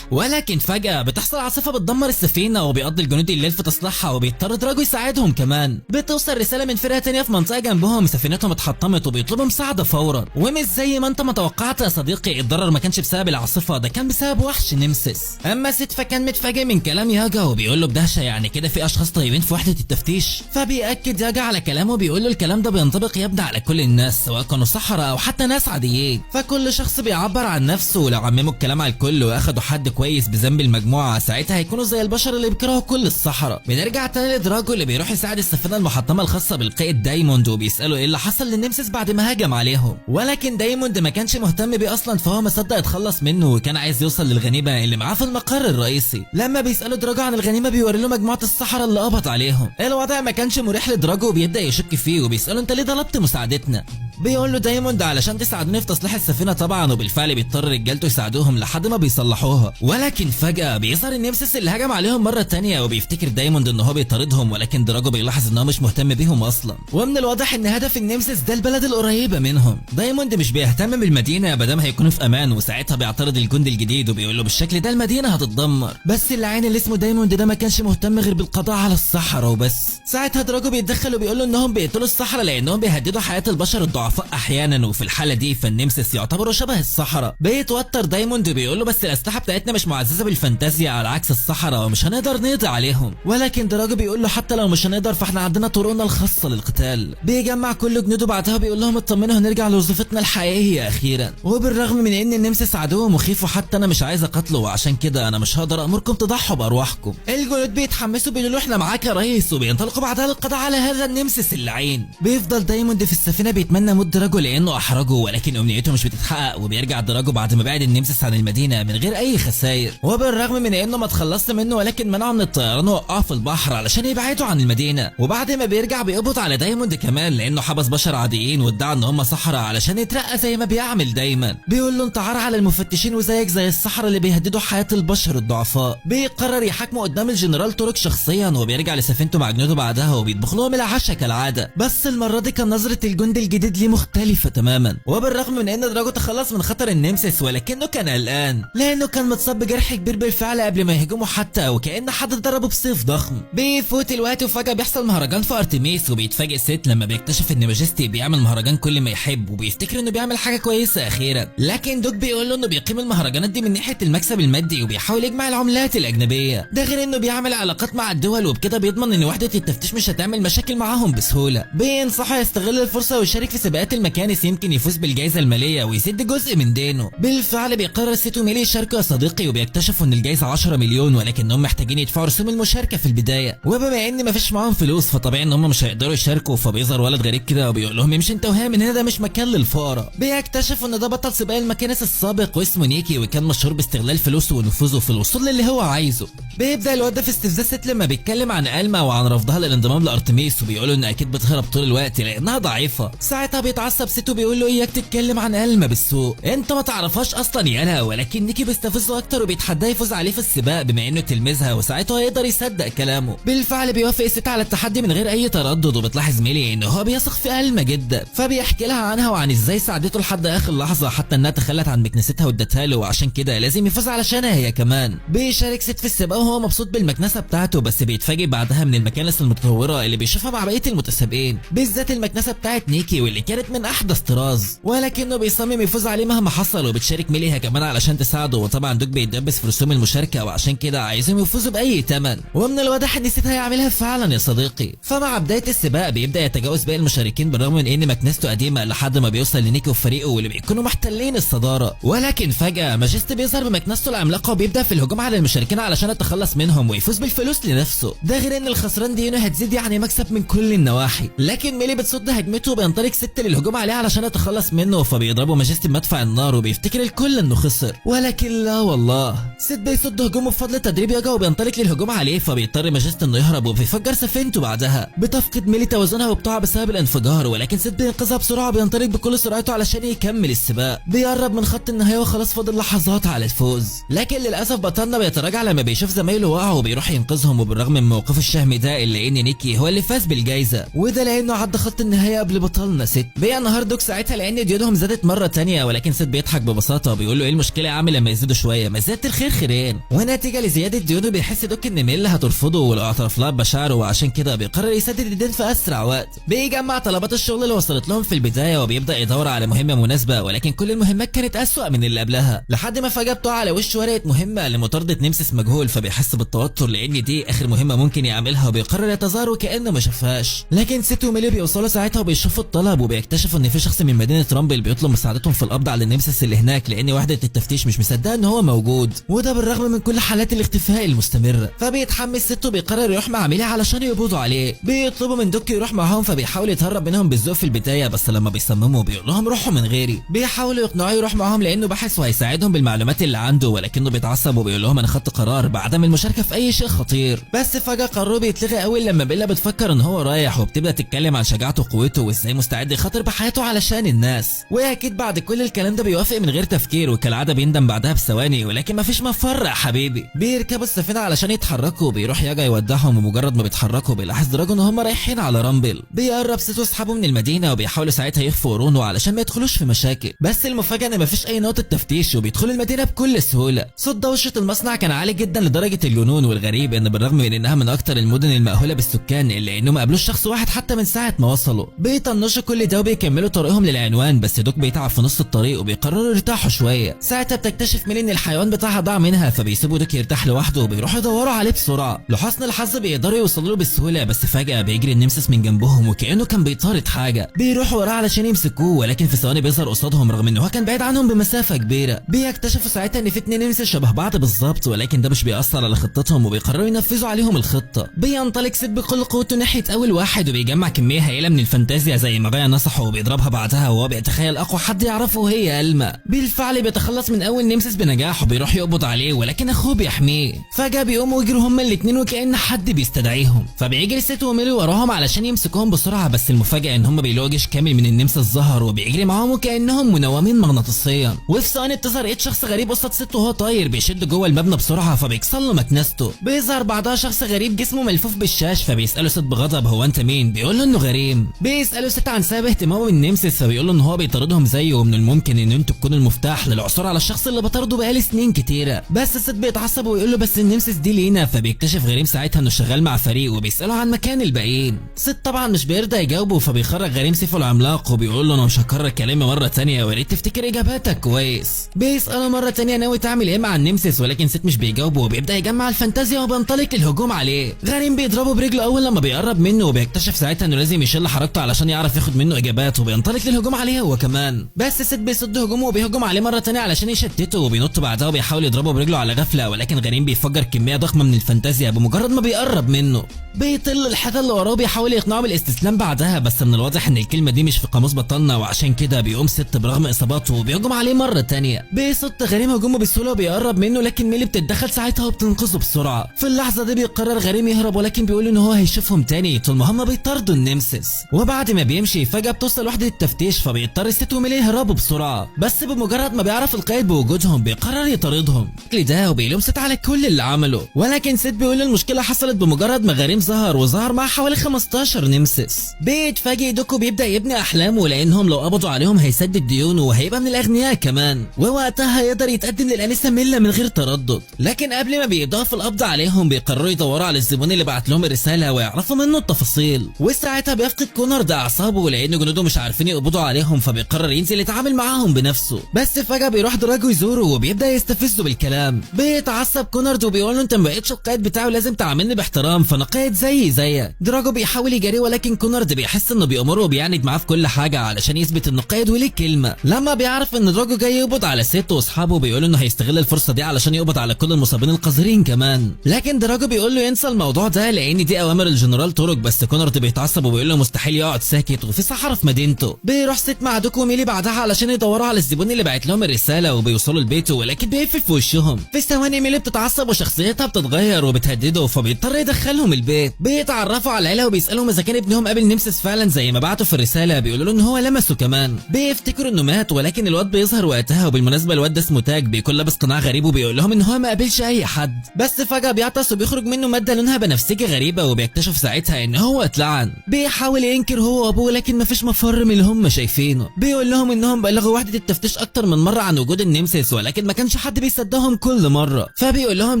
ولكن فجاه بتحصل عاصفه بتدمر السفينه، وبيقضي الجنود الليل في تصليحها، وبيضطر دراجو يساعدهم كمان. بتوصل رساله من فرقه تانية في منطقه جنبهم سفينتهم اتحطمت وبيطلبوا مساعده فورا. ومش زي ما انت ما توقعت يا صديقي، الضرر ما كانش بسبب العاصفه، ده كان بسبب وحش نمسس. اما سيت فكان متفاجئ من كلام ياجا وبيقول له بدهشه يعني كده في اشخاص طيبين في وحده التفتيش؟ فبيأكد ياجا على كلامه وبيقول له الكلام ده بينطبق يا ابني على كل الناس سواء كانوا سحرة او حتى ناس عاديين، فكل شخص بيعبر عن نفسه، ولو عمموا الكلام على الكل واخدوا حد كويس بذنب المجموعه ساعتها هيكونوا زي البشر اللي بيكرهوا كل السحرة. بنرجع تاني لدراجو اللي بيروح يساعد السفينه المحطمه الخاصه بالقائد دايموند، وبيساله ايه اللي حصل للنمسس بعد ما هاجم عليهم، ولكن دايموند ما كانش مهتم بيه اصلا، فهو ما صدق يتخلص منه وكان عايز يوصل للغنيمه اللي معاه في المقر الرئيسي. لما بيسالوا دراجو عن الغنيمه بيوري له مجموعه السحرة اللي قبض عليهم. الوضع ما كانش مريح لدراجو وبيبدا يشك فيه، وبيساله انت ليه طلبت مساعدتنا؟ بيقول له دايموند علشان تساعدوني في تصليح السفينه طبعا، وبالفعل بيضطر رجالته يساعدوهم لحد ما بيصلحوها. ولكن فجاه بيظهر النمسيس اللي هجم عليهم مره تانية، وبيفتكر دايموند ان هو بيطاردهم، ولكن دراجو بيلاحظ ان هو مش مهتم بيهم اصلا. ومن الواضح ان هدف النمسيس ده البلد القريبه منهم. دايموند مش بيهتم بالمدينه ما دام هيكونوا في امان، وساعتها بيعترض الجندي الجديد وبيقول له بالشكل ده المدينه هتتدمر. بس العين اللي اسمه دايموند ده ما كانش مهتم غير بالقضاء على الصحراء وبس. ساعتها دراجو بيتدخل وبيقول له انهم بيقتلوا الصحراء لانهم بيهددوا حياه البشر الضعفاء احيانا، وفي الحاله دي فالنمسيس يعتبروا شبه الصحراء. بيتوتر دايموند وبيقول له بس الاسلحه بتاعتنا مش معززه بالفانتازيا على عكس الصحراء ومش هنقدر نقضي عليهم. ولكن دراجو بيقول له حتى لو مش هنقدر فاحنا عندنا طرقنا الخاصه للقتال. بيجمع كل جنوده بعدها بيقول لهم اطمنوا هنرجع لوظيفتنا الحقيقيه اخيرا. وبالرغم من ان النمسيس عدو مخيف وحتى انا مش عايز اقتله، وعشان كده انا مش هقدر امركم تضحوا بارواحكم. الجنود بيتحمسوا بيقولوا له احنا معاك يا ريس، وبينطلقوا بعدها للقضاء على هذا النمسيس اللعين. بيفضل دايموند في السفينه بيتمنى موت دراجو لانه احرجه، ولكن امنيته مش بتتحقق، وبيرجع دراجو بعد ما بعد النمسيس عن المدينه من غير اي خسائر. وبالرغم من انه ما اتخلصت منه ولكن منعه من الطيران ووقعه في البحر علشان يبعدوا عن المدينه. وبعد ما بيرجع بيقبض على دايموند كمان لانه حبس بشر عاديين وادعى ان هم صحراء علشان يترقى زي ما بيعمل دايما. بيقول له انت عار على المفتشين وزيك زي الصحراء اللي بيهددوا حياه البشر الضعفاء. بيقرر يحاكمه قدام الجنرال تورك شخصيا، وبيرجع لسفينته مع جنوده بعدها وبيطبخ لهم العشاء كالعاده. بس المره دي كان نظره الجندي الجديد ليه مختلفه تماما. وبالرغم من ان دراجو تخلص من خطر النمسيس ولكنه كان قلقان لانه كان متصاب بجرح كبير بالفعل قبل ما يهجموا حتى، وكأن حد ضربه بسيف ضخم. بيفوت الوقت وفجاه بيحصل مهرجان في ارتميس، وبيتفاجئ سيت لما بيكتشف ان ماجستي بيعمل مهرجان كل ما يحب، وبيفتكر انه بيعمل حاجه كويسه اخيرا. لكن دوك بيقول له انه بيقيم المهرجانات دي من ناحيه المكسب المادي وبيحاول يجمع العملات الاجنبيه، ده غير انه بيعمل علاقات مع الدول وبكده بيضمن ان وحده التفتيش مش هتعمل مشاكل معاهم بسهوله. بينصحه يستغل الفرصه ويشارك في سباقات المكانس يمكن يفوز بالجائزه الماليه ويسد جزء من دينه. بالفعل بيقرر سيت وميلي يشاركوا يا صديقي، وبيكتشفوا ان الجائزه 10 مليون ولكنهم محتاجين يدفعوا رسوم المشاركه في البدايه. وبما ان مفيش معاهم فلوس فطبيعي ان هم مش هيقدروا يشاركوا، فبيظهر ولد غريب كده وبيقول لهم امشي انت وهي من هنا، ده مش مكان للفقراء. بيكتشفوا ان ده بطل سباق المكانس السابق واسمه نيكي، وكان مشهور باستغلال فلوسه ونفوذه في الوصول للي هو عايزه. بيبدا الواد ده في استفزاز سيت لما بيتكلم عن ألما وعن رفضها للانضمام لارتميس، وبيقولوا ان اكيد بتهرب طول الوقت لانها ضعيفه. ساعتها بيتعصب سيت وبيقول له اياك تتكلم عن ألما بالسوء، انت ما تعرفهاش اصلا يالا. ولكن نيكي بيستفزه اكتر وبيتحداه يفوز عليه في السباق بما انه تلميذها، وساعتها هيقدر يصدق كلامه. بالفعل بيوافق سيت على التحدي من غير اي تردد، وبتلاحظ ميلي ان هو بيثق في ألما جدا، فبيحكي لها عنها وعن ازاي ساعدته لحد اخر لحظه حتى انها تخلت عن مكنستها وادتها له، وعشان كده لازم يفوز علشانها هي كمان. بيشارك سيت في السباق وهو مبسوط بالمكنسه بتاعته، بس بيتفاجئ بعدها من المكانس المتطوره اللي بيشوفها مع بقيه المتسابقين، بالذات المكنسه بتاعت نيكي واللي كانت من احدث طراز. ولكنه بيصمم يفوز عليه مهما حصل، وبتشارك ميليها كمان علشان تساعده. وطبعا دوك بيتدبس في رسوم المشاركه وعشان كده عايزهم يفوزوا باي ثمن، ومن الواضح ان سيت هيعملها فعلا يا صديقي. فمع بدايه السباق بيبدا يتجاوز باقي المشاركين بالرغم من ان مكنسته قديمه لحد ما بيوصل لنيكي وفريقه واللي بيكونوا محتلين الصداره. ولكن فجاه ماجستي بيظهر بمكنسته العملاقه وبيبدا في الهجوم على المشاركين علشان يتخلص منهم ويفوز بالفلوس لنفسه، ده غير ان الخسران ديونه هتزيد يعني مكسب من كل النواحي. لكن ميلي بتصد هجمته وبينطلق ست للهجوم عليه علشان يتخلص منه، فبيضربوا ماجستي بمدفع النار وبيفتكر الكل انه خسر. ولكن لا والله، ست بيصد هجومه بفضل تدريب ياجا وبينطلق للهجوم عليه، فبيضطر ماجستي انه يهرب وبيفجر سفينته. بعدها بتفقد ميلي توازنها وبتقع بسبب الانفجار، ولكن ست بينقذها بسرعه وبينطلق بكل سرعته علشان يكمل السباق. بيقرب من خط النهايه وخلاص فاضل لحظات على الفوز، لكن للاسف بطلنا بيتراجع لما بيشوف زمايله وقعوا وبيروح ينقذهم. وبالرغم من موقفه الشهم ده الا ان نيكي هو اللي فاز بالجائزه، وده لانه عدى خط النهايه قبل بطلنا ست. بينهار دوك ساعتها لان ديونهم زادت مره تانية، ولكن ست بيضحك ببساطه وبيقول له ايه المشكله يا عم لما يزيدوا شويه، ما زياده الخير خيرين. ونتيجه لزياده ديونه بيحس دوك ان ميل هترفضه والاعتراف لها بمشاعره، وعشان كده بيقرر يسدد الدين في اسرع وقت. بيجمع طلبات الشغل اللي وصلت لهم في البدايه وبيبدا يدور على مهمه مناسبه، ولكن كل المهمات كانت اسوأ من اللي قبلها، لحد ما فجاه بتقع على وشه ورقه مهمه لمطارده نمسيس مجهول، فبيحس بالتوتر لان دي اخر مهمه ممكن يعملها وبيقرر يتظاهر وكانه ما شافهاش. لكن ست وميلي بيوصلوا ساعتها وبيشوفوا الطلب وبيكتشفوا ان في شخص من مدينه رامبل بيطلب مساعدتهم في القبض على النمسيس اللي هناك، لان وحده التفتيش مش مصدقه ان هو موجود، وده بالرغم من كل حالات الاختفاء المستمره. فبيتحمس ست وبيقرر يروح مع ميلي علشان يقبضوا عليه. بيطلبوا من دوك يروح معاهم، فبيحاول يتهرب منهم بالذوق في البدايه، بس لما بيصمموا بيقول لهم روحوا من غيري. بيحاولوا يقنعوه يروح معاهم لانه باحث وهيساعدهم بالمعلومات اللي عنده، ولكنه بيتعصب وبيقول لهم انا خدت قرار بعدم المشاركه في اي شيء خطير. بس فجاه قراره بيتلغي اول لما بيلا بتفكر ان هو رايح، وبتبدا تتكلم عن شجاعته وقوته وازاي مستعد بيخاطر بحياته علشان الناس. واكيد بعد كل الكلام ده بيوافق من غير تفكير، وكالعاده بيندم بعدها بثواني، ولكن مفيش مفر يا حبيبي. بيركبوا السفينه علشان يتحركوا، بيروح ياجا يودعهم، ومجرد ما بيتحركوا بيلاحظ دراجو ان هم رايحين على رامبل. بيقرب سيت واصحابه من المدينه وبيحاولوا ساعتها يخفوا رونو علشان ما يدخلوش في مشاكل، بس المفاجاه ان مفيش اي نقطه تفتيش وبيدخلوا المدينه بكل سهوله. صوت دوشه المصنع كان عالي جدا لدرجه الجنون، والغريب ان بالرغم من انها من اكتر المدن المأهوله بالسكان الا انهم ما قابلوش شخص واحد حتى من ساعه ما وصلوا. بيطنشوا كل ده وبيكملوا طريقهم للعنوان، بس دوك بيتعب في نص الطريق وبيقرروا يرتاحوا شويه. ساعتها بتكتشف ميلي ان الحيوان بتاعها ضاع منها، فبيسيبوا دوك يرتاح لوحده وبيروحوا يدوروا عليه بسرعه. لحسن الحظ بيقدروا يوصلوا له بسهوله، بس فجاه بيجري النمسس من جنبهم وكانه كان بيطارد حاجه. بيروحوا وراه علشان يمسكوه، ولكن في ثواني بيظهر قصادهم رغم ان هو كان بعيد عنهم بمسافه كبيره. بيكتشفوا ساعتها ان في 2 نمسس شبه بعض بالظبط، ولكن ده مش بيأثر على خطتهم وبيقرروا ينفذوا عليهم الخطه. بينطلق سيد بكل قوته ناحيه اول واحد وبيجمع كميه هائله من الفانتازيا زي ما غايا نصحه، وبيضربها بعدها وهو بيتخيل اقوى حد يعرفه هي ألما. بالفعل بيتخلص من اول نمسس بنجاح وبيروح يقبض عليه، ولكن اخوه بيحميه. فجاه بيقوموا يجروا هما الاثنين وكأن حد بيستدعيهم، فبيجري سيت وميلي وراهم علشان يمسكوهم بسرعه، بس المفاجاه ان هما بيلاقوا جيش كامل من النمسا الظهر وبيجري معاهم وكأنهم منومين مغناطيسيا. وفي ثواني بتظهر ايد شخص غريب قصاد سيت وهو طاير بيشد جوه المبنى بسرعه، فبيكسر له مكنسته. بيظهر بعدها شخص غريب جسمه ملفوف بالشاش، فبيساله سيت بغضب هو انت مين؟ بيقول له انه غريم. بيساله سيت عن سبب اهتمامه بالنمسس، فبيقول له ان هو بيطاردهم زيه، ومن الممكن ان انتوا تكونوا المفتاح للعثور على الشخص اللي بطارده بقالي سنين كتيره. بس سيت بيتعصب ويقول له بس النمسس دي لينا، فبيكتشف غريم ساعتها انه شغال مع فريق وبيساله عن مكان الباقيين. سيت طبعا مش بيرضى يجاوبه، فبيخرج غريم سيفه العملاق وبيقول له انا مش هكرر كلامي مره ثانيه، ويا ريت تفتكر اجاباتك كويس. بيساله مره ثانيه ناوي تعمل ايه مع النمسس، ولكن سيت مش بيجاوبه وبيبدا يجمع الفانتازيا وبينطلق للهجوم عليه. غريم بيضربه برجله اول لما بيقرب منه، وبيكتشف ساعتها انه لازم يشل حركته علشان يعرف ياخد منه اجابات، وبينطلق للهجوم عليه هو كمان. بس سيت بيصد هجومه وبيهجم عليه مره ثانيه علشان يشتته، وبينط بعدها وبيحاول يضربه برجله على غفله، ولكن غريم بيفجر كميه ضخمه من الفانتازيا بمجرد ما بيقرب منه. بيطل الحيطه اللي وراه بيحاول يقنعه بالاستسلام بعدها، بس من الواضح ان الكلمه دي مش في قاموس بطلنا، وعشان كده بيقوم سيت برغم اصاباته وبيهجم عليه مره ثانيه. بيصد غريم هجومه بسهوله وبيقرب منه، لكن ميلي بتتدخل ساعتها وبتنقذه بسرعه. في اللحظه دي بيقرر غريم يهرب، ولكن بيقول ان هو هيشوفهم تاني طول ما هم بيطاردوا النمسس. وبعد ما بيمشي فجاه بتوصل وحده التفتيش، فبيضطر سيت وميلي يهربوا بسرعه، بس بمجرد ما بيعرف القائد بوجودهم بيقرر يطاردهم ده وبيلوم سيت على كل اللي عمله. ولكن سيت بيقول المشكله حصلت بمجرد ما غريم وظهر مع حوالي 15 نمسس. بيتفاجئ دوكو بيبدا يبني احلامه لانهم لو قبضوا عليهم هيسدد ديونه وهيبقى من الاغنياء كمان، ووقتها هيقدر يتقدم للانسه ميلا من غير تردد. لكن قبل ما بيبداوا في القبض عليهم بيقرروا يدوروا على الزبون اللي بعت لهم الرساله ويعرفوا منه التفاصيل. وساعتها بيفقد كونرد اعصابه لان جنوده مش عارفين يقبضوا عليهم، فبيقرر ينزل يتعامل معاهم بنفسه. بس فجاه بيروح دراجو يزوره وبيبدا يستفزه بالكلام. بيتعصب كونرد وبيقول له انت ما بقتش القائد بتاعه، لازم تعاملني باحترام، فانا قائد زيك. دراجو بيحاول يجاريه، ولكن كونرد بيحس انه بيأمره وبيعند معاه في كل حاجه علشان يثبت انه قائد وليه كلمه. لما بيعرف ان دراجو جاي يقبض على سيت واصحابه بيقول انه هيستغل الفرصه دي علشان يقبض على كل المصابين القذرين كمان، لكن دراجو بيقول له ينسى الموضوع ده لان دي اوامر الجنرال تورك. بس كونرد بيتعصب وبيقول له مستحيل يقعد ساكت وفي صحراء في مدينته. بيروح سيت مع دوكو وميلي بعدها علشان يدوروا على الزبون اللي بعت لهم الرساله، وبيوصلوا لبيته ولكن بيقفل في وشهم. في ثواني ميلي بتتعصب وشخصيتها بتتغير وبتهدده، فبيضطر يدخلهم البيت. بيتعرفوا على العيله وبيسالهم اذا كان ابنهم قابل نمسس فعلا زي ما بعتوا في الرساله، بيقولوا له ان هو لمسه كمان. بيفتكروا انه مات، ولكن الواد بيظهر وقتها، وبالمناسبه الواد ده اسمه تاج، بيكون لابس قناع غريب وبيقول لهم ان هو ما قابلش اي حد. بس فجاه بيعطس وبيخرج منه ماده لونها بنفسجي غريبه، وبيكتشف ساعتها ان هو اتلعن. بيحاول ينكر هو وابوه لكن مفيش مفر من اللي هم شايفينه. بيقول لهم انهم بلغوا وحده التفتيش اكتر من مره عن وجود النمسس، ولكن ما كانش حد بيصدقهم كل مره. فبيقول لهم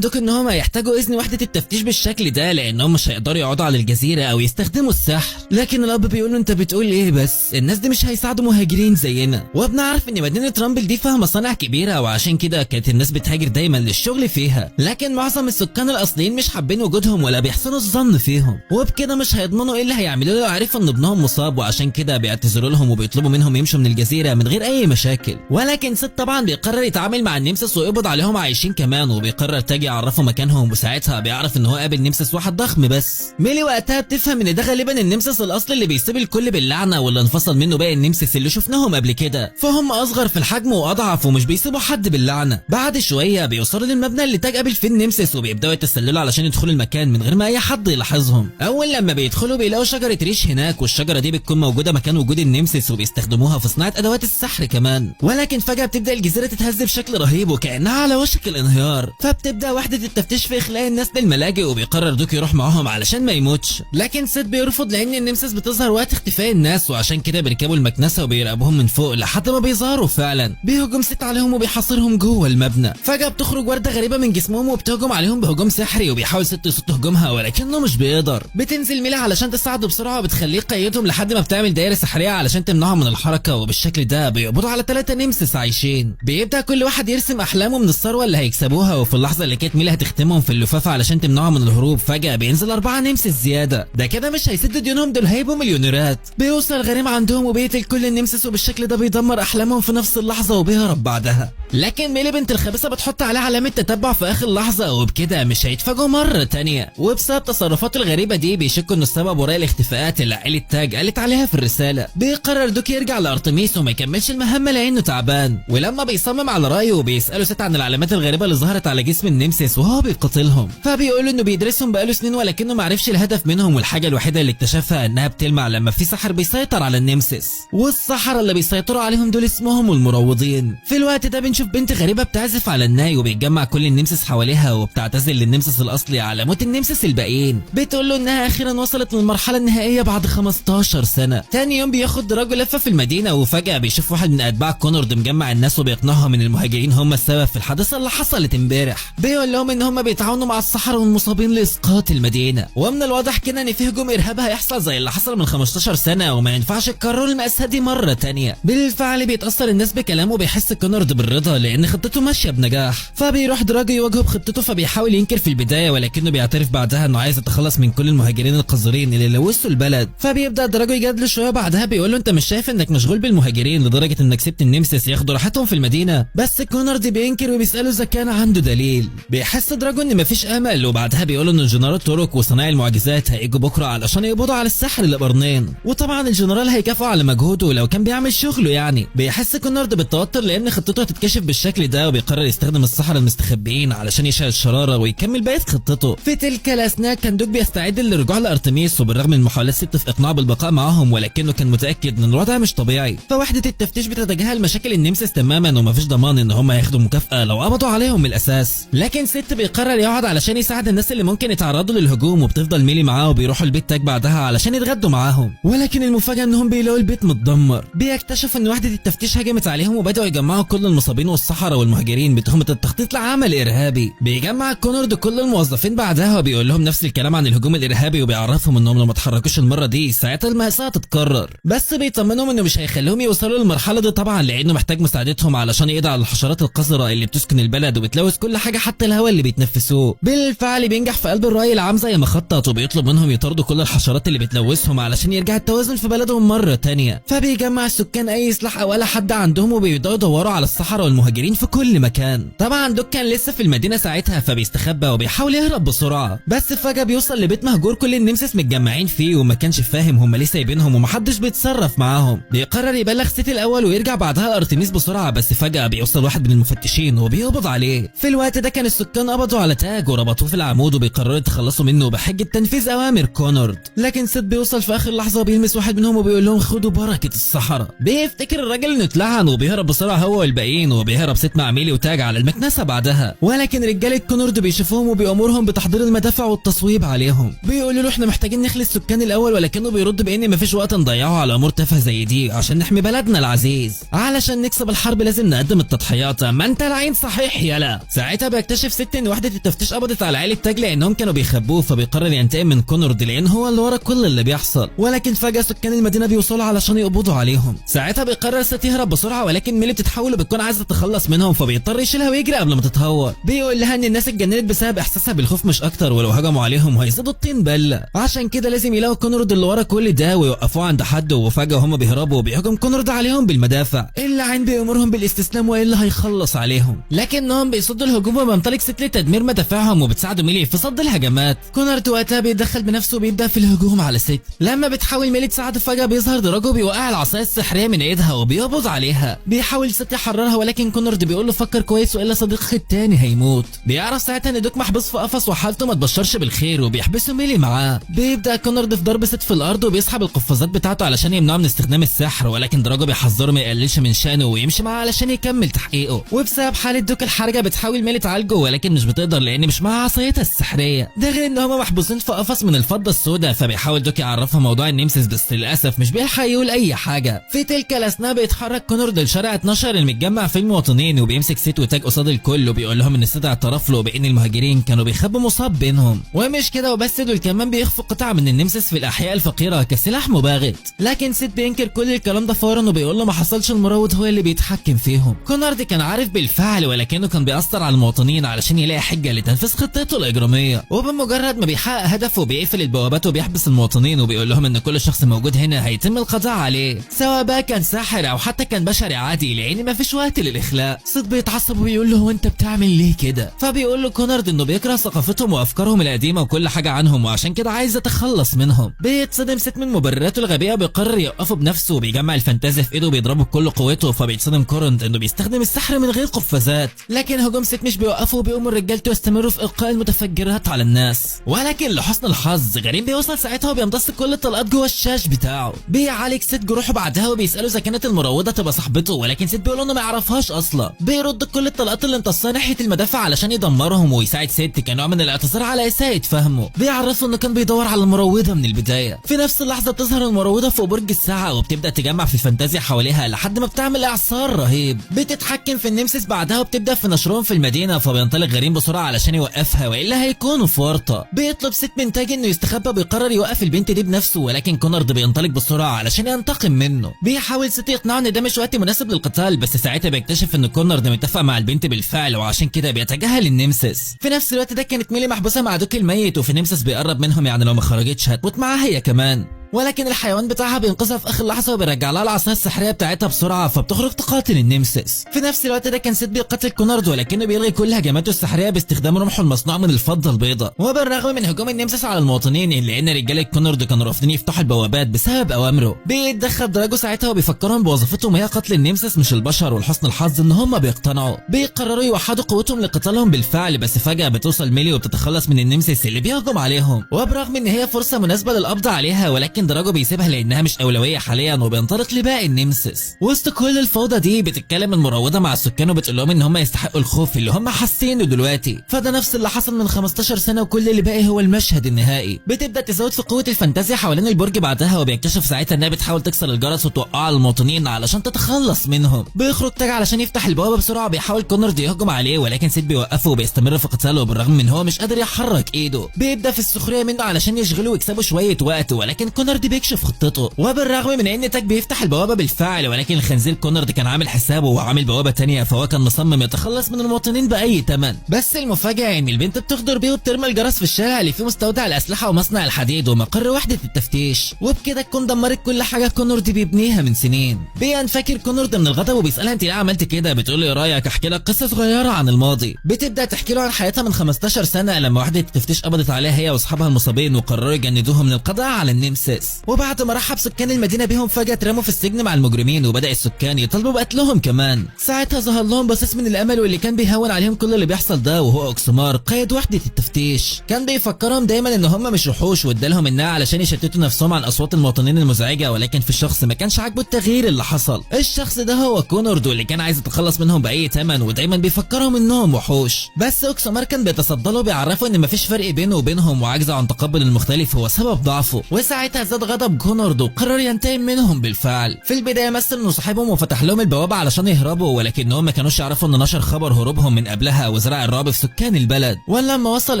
دوك ان هم هيحتاجوا اذن وحده التفتيش بالشكل ده لانهم مش هيقدروا يقعدوا على الجزيره او يستخدموا السحر. لكن الاب بيقول له انت بتقول ايه؟ بس الناس دي مش هيساعدوا مهاجرين زينا، وبنعرف ان مدينه رامبل دي فيها مصانع كبيره وعشان كده كانت الناس بتهاجر دايما للشغل فيها، لكن معظم السكان الاصليين مش حابين وجودهم ولا بيحسنوا الظن فيهم، وبكده مش هيضمنوا ايه اللي هيعملوا لو عرفوا ان ابنهم مصاب، وعشان كده بيعتذروا لهم وبيطلبوا منهم يمشوا من الجزيره من غير اي مشاكل. ولكن سيت طبعا بيقرر يتعامل مع النمسس ويقبض عليهم عايشين كمان، وبيقرر تاج يعرفه مكانهم، وساعتها بيعرف ان هو قابل نمسس واحد ضخم. بس ميلي وقتها بتفهم ان ده غالبا النمسس الاصلي اللي بيسيب الكل باللعنه، واللي انفصل منه باقي النمسس اللي شفناهم قبل كده، فهم اصغر في الحجم واضعف ومش بيسيبوا حد باللعنه. بعد شويه بيوصلوا للمبنى اللي تاج قابل فيه النمسس، وبيبداوا يتسللوا علشان يدخلوا المكان من غير ما اي حد يلاحظهم. اول لما بيدخلوا بيلاقوا شجره ريش هناك، والشجره دي بتكون موجوده مكان وجود النمسيس وبيستخدموها في صناعه ادوات السحر كمان. ولكن فجاه بتبدا الجزيره تتهز بشكل رهيب وكانها على وشك الانهيار، فبتبدا وحده التفتيش في اخلاء الناس للملاجئ وبيقرر دوك يروح معاهم علشان ما يموتش. لكن سيد بيرفض لان النمسيس بتظهر وقت اختفاء الناس، وعشان كده بيركبوا المكنسه وبيراقبوهم من فوق لحد ما بيظهروا فعلا. بيهجم ست عليهم وبيحاصرهم جوه المبنى. فجاه بتخرج ورده غريبه من جسمهم وبتهجم عليهم بهجوم سحري، وبيحاول ست يصد هجومها ولكنه مش بيقدر. بتنزل ميلا علشان تساعده بسرعه وبتخليه يقيدهم لحد ما بتعمل دايره سحريه علشان تمنعهم من الحركه، وبالشكل ده بيقبضوا على 3 نمسيس عايشين. بيبدا كل واحد يرسم احلامه من الثروه اللي هيكسبوها، وفي اللحظه اللي كانت ميلا هتختمهم في اللفافه علشان تمنعهم من الهروب فجاه بينزل 4 نمسيس زياده. ده كده مش هيسدوا ديونهم، دول هيبقوا مليونيرات. بيوصل غريم عندهم وبيقتل كل النمسيس، وبالشكل ده بيدمر احلامهم في نفس اللحظه وبيهرب بعدها. لكن ميلي بنت الخبيثه بتحط عليه علامه تتبع في اخر لحظه، وبكده مش هيتفاجئوا مره تانية. وبسبب تصرفاته الغريبه دي بيشكوا ان السبب وراء الاختفاءات اللي عائله تاج قالت عليها في الرساله. بيقرر دوك يرجع لارتميس وما يكملش المهمه لانه تعبان، ولما بيصمم على رايه بيساله ست عن العلامات الغريبه اللي ظهرت على جسم النمسيس وهو بيقاتلهم، فبيقول انه بيدرسهم بقاله سنين ولكنه ما عرفش الهدف منهم، والحاجه الوحيده اللي اكتشفها انها بتلمع لما في سحر بيسيطر على النمسيس، والسحره اللي بيسيطروا عليهم دول اسمهم المروضين. في الوقت ده بنشوف بنت غريبه بتعزف على الناي وبيتجمع كل النمسيس حواليها، وبتعتذر للنمسيس الاصلي على موت النمسيس الباقيين. بتقول له انها اخيرا وصلت للمرحله النهائيه بعد 15 سنه. تاني يوم بياخد دراجو لفه في المدينه، وفجاه بيشوف واحد من اتباع كونورد مجمع الناس وبيقنعهم ان المهاجرين هم السبب في الحادثه اللي حصلت امبارح. بيقول لهم ان هم بيتعاونوا مع السحرة والمصابين لاسقاط المدينه، ومن الواضح كده ان في هجوم ارهابي هيحصل زي اللي حصل من 15 سنه وما ينفعش يكرروا المأساة دي مره تانية. بالفعل بيتاثر الناس بكلامه وبيحس كونورد بالرضا لان خطته ماشيه بنجاح، فبيروح دراجو يواجهه بخطته، فبيحاول ينكر في البدايه ولكنه بيعترف بعدها انه عايز يتخلص من كل المهاجرين القذرين اللي لوثوا البلد. فبيبدا دراجو يجادله شويه، بعدها بيقول له انت مش شايف انك مشغول بالمهاجرين لدرجه انك سبت النمسيس ياخدوا راحتهم في المدينه؟ بس كونورد بينكر وبيساله اذا كان عنده دليل. بيحس دراجو ان مفيش امل، وبعدها بيقول ان الجنرال تورك وصنايع المعجزات هيجوا بكره علشان يقبضوا على السحر اللي قرنين، وطبعا الجنرال هيكافئه على مجهوده لو كان بيعمل شغله يعني. بيحس كونورد بالتوتر لان خطته هتتكشف بالشكل ده، وبيقرر يستخدم السحرة المستخبيين علشان يشعل الشراره ويكمل بقيه خطته. في تلك الاثناء كان دوك بيستعد للرجوع لارتميس، وبالرغم من محاولات ست في اقناعه بالبقاء معاهم ولكنه كان متاكد ان الوضع مش طبيعي. فوحده التفتيش بتتجاهل مشاكل النمسيس تماما، ومفيش ضمان ان هم هياخدوا مكافاه لو قبضوا عليهم من الاساس. لكن ست بيقرر يقعد علشان يساعد الناس اللي ممكن يتعرضوا للهجوم، وبتفضل ميلي معاه وبيروحوا البيت تاج بعدها علشان يتغدوا معاهم. ولكن المفاجاه انهم بيلاقوا البيت متدمر. بيكتشفوا ان وحده التفتيش هجمت عليهم وبداوا يجمعوا كل المصابين والسحرة والمهاجرين بتهمه التخطيط لعمل ارهابي. بيجمع كونورد كل الموظفين بعدها وبيقول لهم نفس الكلام عن الهجوم الارهابي، وبيعرفهم انهم لو ما اتحركوش المره دي ساعتها المأساة تتكرر. بس بيطمنهم انه مش هيخليهم يوصلوا للمرحله دي طبعا، لانه محتاج مساعدتهم علشان يقضي على الحشرات القذره اللي بتسكن البلد وبتلوث كل حاجه حتى الهواء اللي بيتنفسوه. بالفعل بينجح في قلب الرأي العام زي ما خطط، وبيطلب منهم يطردوا كل الحشرات اللي بتلوثهم علشان يرجع التوازن في بلدهم مره تانية. فبيجمع السكان اي سلاح او ولا حد عندهم، وبيبداوا يدوروا على السحرة والمهاجرين في كل مكان. طبعا دوك كان لسه في المدينه ساعتها فبيستخبى وبيحاول يهرب بسرعه، بس فجاه بيوصل لبيت مهجور كل النمسيس متجمعين فيه، وما كانش فاهم هم ليه سايبينهم ومحدش بيتصرف معاهم. بيقرر يبلغ سيتي الاول ويرجع بعدها لارتميس بسرعه، بس فجاه بيوصل واحد من المفتشين وبيقبض عليه. في الوقت ده كان السكان قبضوا على تاج وربطوه في العمود، وبيقرروا يتخلصوا منه بحجه تنفيذ اوامر كونورد. لكن سيت بيوصل في اخر لحظه وبيلمس واحد منهم وبيقول لهم خدوا بركه الصحراء. بيفتكر الراجل انه اتلعن وبيهرب بسرعه هو والباقيين، وبيهرب سيت مع ميلي وتاج على المكنسه بعدها. ولكن رجاله كونورد بيشوفوهم وبيامرهم بتحضير المدافع والتصويب عليهم. بيقولوا له احنا محتاجين نخلي السكان الاول، ولكنه بيرد بان مفيش وقت نضيعه على امور تافهه زي دي عشان نحمي بلدنا العزيز. علشان نكسب الحرب لازم نقدم التضحيات. ما انت لعين صحيح يلا. ساعتها بيكتشف ست ان وحده التفتيش قبضت على عائله تاج لانهم كانوا بيخبوه، فبيقرر ينتقم من كونورد لان هو اللي ورا كل اللي بيحصل. ولكن فجاه سكان المدينه بيوصلوا علشان يقبضوا عليهم. ساعتها بيقرر ست يهرب بسرعه، ولكن ميلي بتتحول وبتكون عايزه تتخلص منهم، فبيضطر يشيلها ويجري قبل ما تتهور. بيقول لها ان الناس اتجننت بسبب احساسها بالخوف مش اكتر، ولو هجموا عليهم هيزيدوا الطين بله، عشان كده لازم يلاقوا كونورد اللي ورا كل ده ويوقفوه عند حد. وفجاه هم بيهربوا وبيهجم كونورد عليهم بالمدافع. اللعين بيامرهم بالاستسلام والا هيخلص عليهم، لكنهم بيصدوا الهجوم وبيمتلك ست لتدمير مدافعهم وبتساعدوا ميلي في صد الهجمات. كونورد وقتها بيتدخل بنفسه وبيبدا في الهجوم على ست. لما بتحاول ميلي تساعده فجاه بيظهر دراجو بيوقع العصايه السحريه من ايدها وبيقبض عليها. بيحاول ست يحررها ولكن كونورد بيقول له فكر كويس والا صديقك التاني هيموت. بيعرف ساعتها ان دوك محبوس في قفص وحالته ما تبشرش بالخير، وبيحبسوا ميلي معاه. بيبدا كونورد في ضرب ست في الارض وبيسحب القفازات بتاعته علشان يمنعه من استخدام السحر، ولكن دراجو بيحذره ما يقللش من شانه ويمشي معاه علشان يكمل تحقيقه. وبسبب حالة دوك الحرجة بتحاول ميلي تعالجه ولكن مش بتقدر لان مش معاها عصايتها السحرية. ده غير ان هما محبوسين في قفص من الفضة السوداء، فبيحاول دوك يعرفها موضوع النمسيس بس للاسف مش بيلحق يقول اي حاجة. في تلك الاثناء بيتحرك كونورد لشارع 12 المتجمع فيه المواطنين، وبيمسك سيت وتاج قصاد الكل وبيقول لهم ان السيت اعترف له بان المهاجرين كانوا بيخبوا مصاب بينهم. ومش كده وبس، دول كمان بيخفوا قطع من النمسيس في الاحياء الفقيرة كسلاح مباغت. لكن سيت بينكر كل الكلام ده فورا وبيقول له ما حصلش، المروض هو اللي بيتحكم فيهم. كونورد كان عارف بالفعل ولكنه كان بيأثر على المواطنين علشان يلاقي حجة لتنفيذ خطته الإجرامية. وبمجرد ما بيحقق هدفه بيقفل البوابات وبيحبس المواطنين وبيقول لهم ان كل شخص موجود هنا هيتم القضاء عليه، سواء بقى كان ساحر او حتى كان بشري عادي، لان مفيش وقت للإخلاء. سيت بيتعصب وبيقول له هو انت بتعمل ليه كده؟ فبيقول له كونورد انه بيكره ثقافتهم وافكارهم القديمة وكل حاجة عنهم وعشان كده عايز يتخلص منهم. بيتصدم سيت من مبرراته الغبية وبيقرر يوقفه بنفسه وبيجمع الفانتازيا في ايده وبيضربه بكل قوته. فبيتصدم كورند انه بيستخدم السحر من غير قفازات، لكن هجوم سيت مش بيوقفه وبيأمر رجالته يستمروا في القاء المتفجرات على الناس. ولكن لحسن الحظ غريم بيوصل ساعتها وبيمتص كل الطلقات جوه الشاش بتاعه. بيعالج سيت جروحه بعدها وبيسأله اذا كانت المروضة تبقى صاحبته، ولكن سيت بيقول انه ما يعرفهاش اصلا. بيرد كل الطلقات اللي امتصها ناحية المدافع علشان يدمرهم ويساعد سيت كنوع من الاعتذار على اساءة فهمه. بيعرفه انه كان بيدور على المروضة من البداية. في نفس اللحظة بتظهر المروضة فوق برج الساعة وبتبدأ تجمع في الفانتازيا حواليها لحد ما بتعمل اعصار رهيب. بتتحكم في النمسيس بعدها وبتبدأ في نشرهم في المدينة، فبينطلق غريم بسرعة علشان يوقفها والا هيكونوا في ورطة. بيطلب سيت من تاج انه يستخبى وبيقرر يوقف البنت دي بنفسه، ولكن كونورد بينطلق بسرعة علشان ينتقم منه. بيحاول سيت يقنعه ان ده مش وقت مناسب للقتال، بس ساعتها بيكتشف ان كونورد متفق مع البنت بالفعل وعشان كده بيتجاهل النمسيس. في نفس الوقت ده كانت ميلي محبوسة مع دوك الميت، وفي نمسيس بيقرب منهم يعني لو ما خرجتش هتموت معاها هي كمان. ولكن الحيوان بتاعها بينقذها في اخر لحظه وبيرجع لها العصايه السحريه بتاعتها بسرعه، فبتخرج تقاتل النمسيس. في نفس الوقت ده كان سيت بيقتل كونورد ولكنه بيلغي كل هجماته السحريه باستخدام رمحه المصنوع من الفضه البيضاء. وبالرغم من هجوم النمسيس على المواطنين الا ان رجاله كونورد كانوا رافضين يفتحوا البوابات بسبب اوامره. بيتدخل دراجو ساعتها وبيفكرهم بوظيفتهم هي قتل النمسيس مش البشر، ولحسن الحظ ان هم بيقتنعوا. بيقرروا يوحدوا قوتهم لقتالهم بالفعل، بس فجاه بتوصل ميلي وبتتخلص من النمسيس اللي بيهجم عليهم. وبرغم ان هي فرصه مناسبه للقبض عليها ولكن دراجو بيسيبها انها مش اولويه حاليا وبينطلق لباقي النمسيس. وسط كل الفوضى دي بتتكلم المروضه مع السكان وبتقول لهم ان هم يستحقوا الخوف اللي هم حاسينه دلوقتي. فده نفس اللي حصل من 15 سنه وكل اللي باقي هو المشهد النهائي. بتبدا تزود في قوه الفانتازيا حوالين البرج بعدها، وبيكتشف ساعتها انها بتحاول تكسر الجرس وتوقعه على المواطنين علشان تتخلص منهم. بيخرج تاج علشان يفتح البوابه بسرعه وبيحاول كونورد يهجم عليه، ولكن سيت بيوقفه وبيستمر في قتاله وبالرغم من هو مش قادر يحرك ايده. بيبدا في السخريه منه علشان يشغله ويكسبوا شويه وقت، ولكن كونورد بيكشف خطته. وبالرغم من ان تاج بيفتح البوابه بالفعل، ولكن الخنزير كونورد كان عامل حسابه وعامل بوابه تانية، فهو كان مصمم يتخلص من المواطنين باي ثمن. بس المفاجاه ان البنت بتغدر بيه وبترمي الجرس في الشارع اللي فيه مستودع الاسلحه ومصنع الحديد ومقر وحده التفتيش، وبكده تكون دمرت كل حاجه كونورد بيبنيها من سنين. بينفكر كونورد من الغضب وبيسالها انت ليه عملت كده؟ بتقول له ايه رايك احكي لك قصه صغيره عن الماضي. بتبدا تحكي له عن حياتها من 15 سنه لما وحده التفتيش قبضت عليها هي واصحابها المصابين وقرروا يجندوهم من القضاء على النمسيس. وبعد ما رحب سكان المدينه بيهم فجاه اترموا في السجن مع المجرمين، وبدا السكان يطالبوا بقتلهم كمان. ساعتها ظهر لهم بصيص من الامل واللي كان بيهون عليهم كل اللي بيحصل ده، وهو اوكسمار قائد وحده التفتيش. كان بيفكرهم دايما ان هم مش وحوش وادالهم انها علشان يشتتوا نفسهم عن اصوات المواطنين المزعجه، ولكن في الشخص ما كانش عاجبه التغيير اللي حصل. الشخص ده هو كونورد اللي كان عايز يتخلص منهم باي ثمن ودايما بيفكرهم انهم وحوش. بس اوكسمار كان بيتصدى له وبيعرفه ان مفيش فرق بينه وبينهم وعجزه عن تقبل المختلف هو سبب ضعفه. وساعتها زاد غضب كونورد وقرر ينتقم منهم بالفعل. في البدايه مثل انه صاحبهم وفتح لهم البوابه علشان يهربوا، ولكنهم ما كانوش يعرفوا انه نشر خبر هروبهم من قبلها وزرع الرعب في سكان البلد. ولما وصل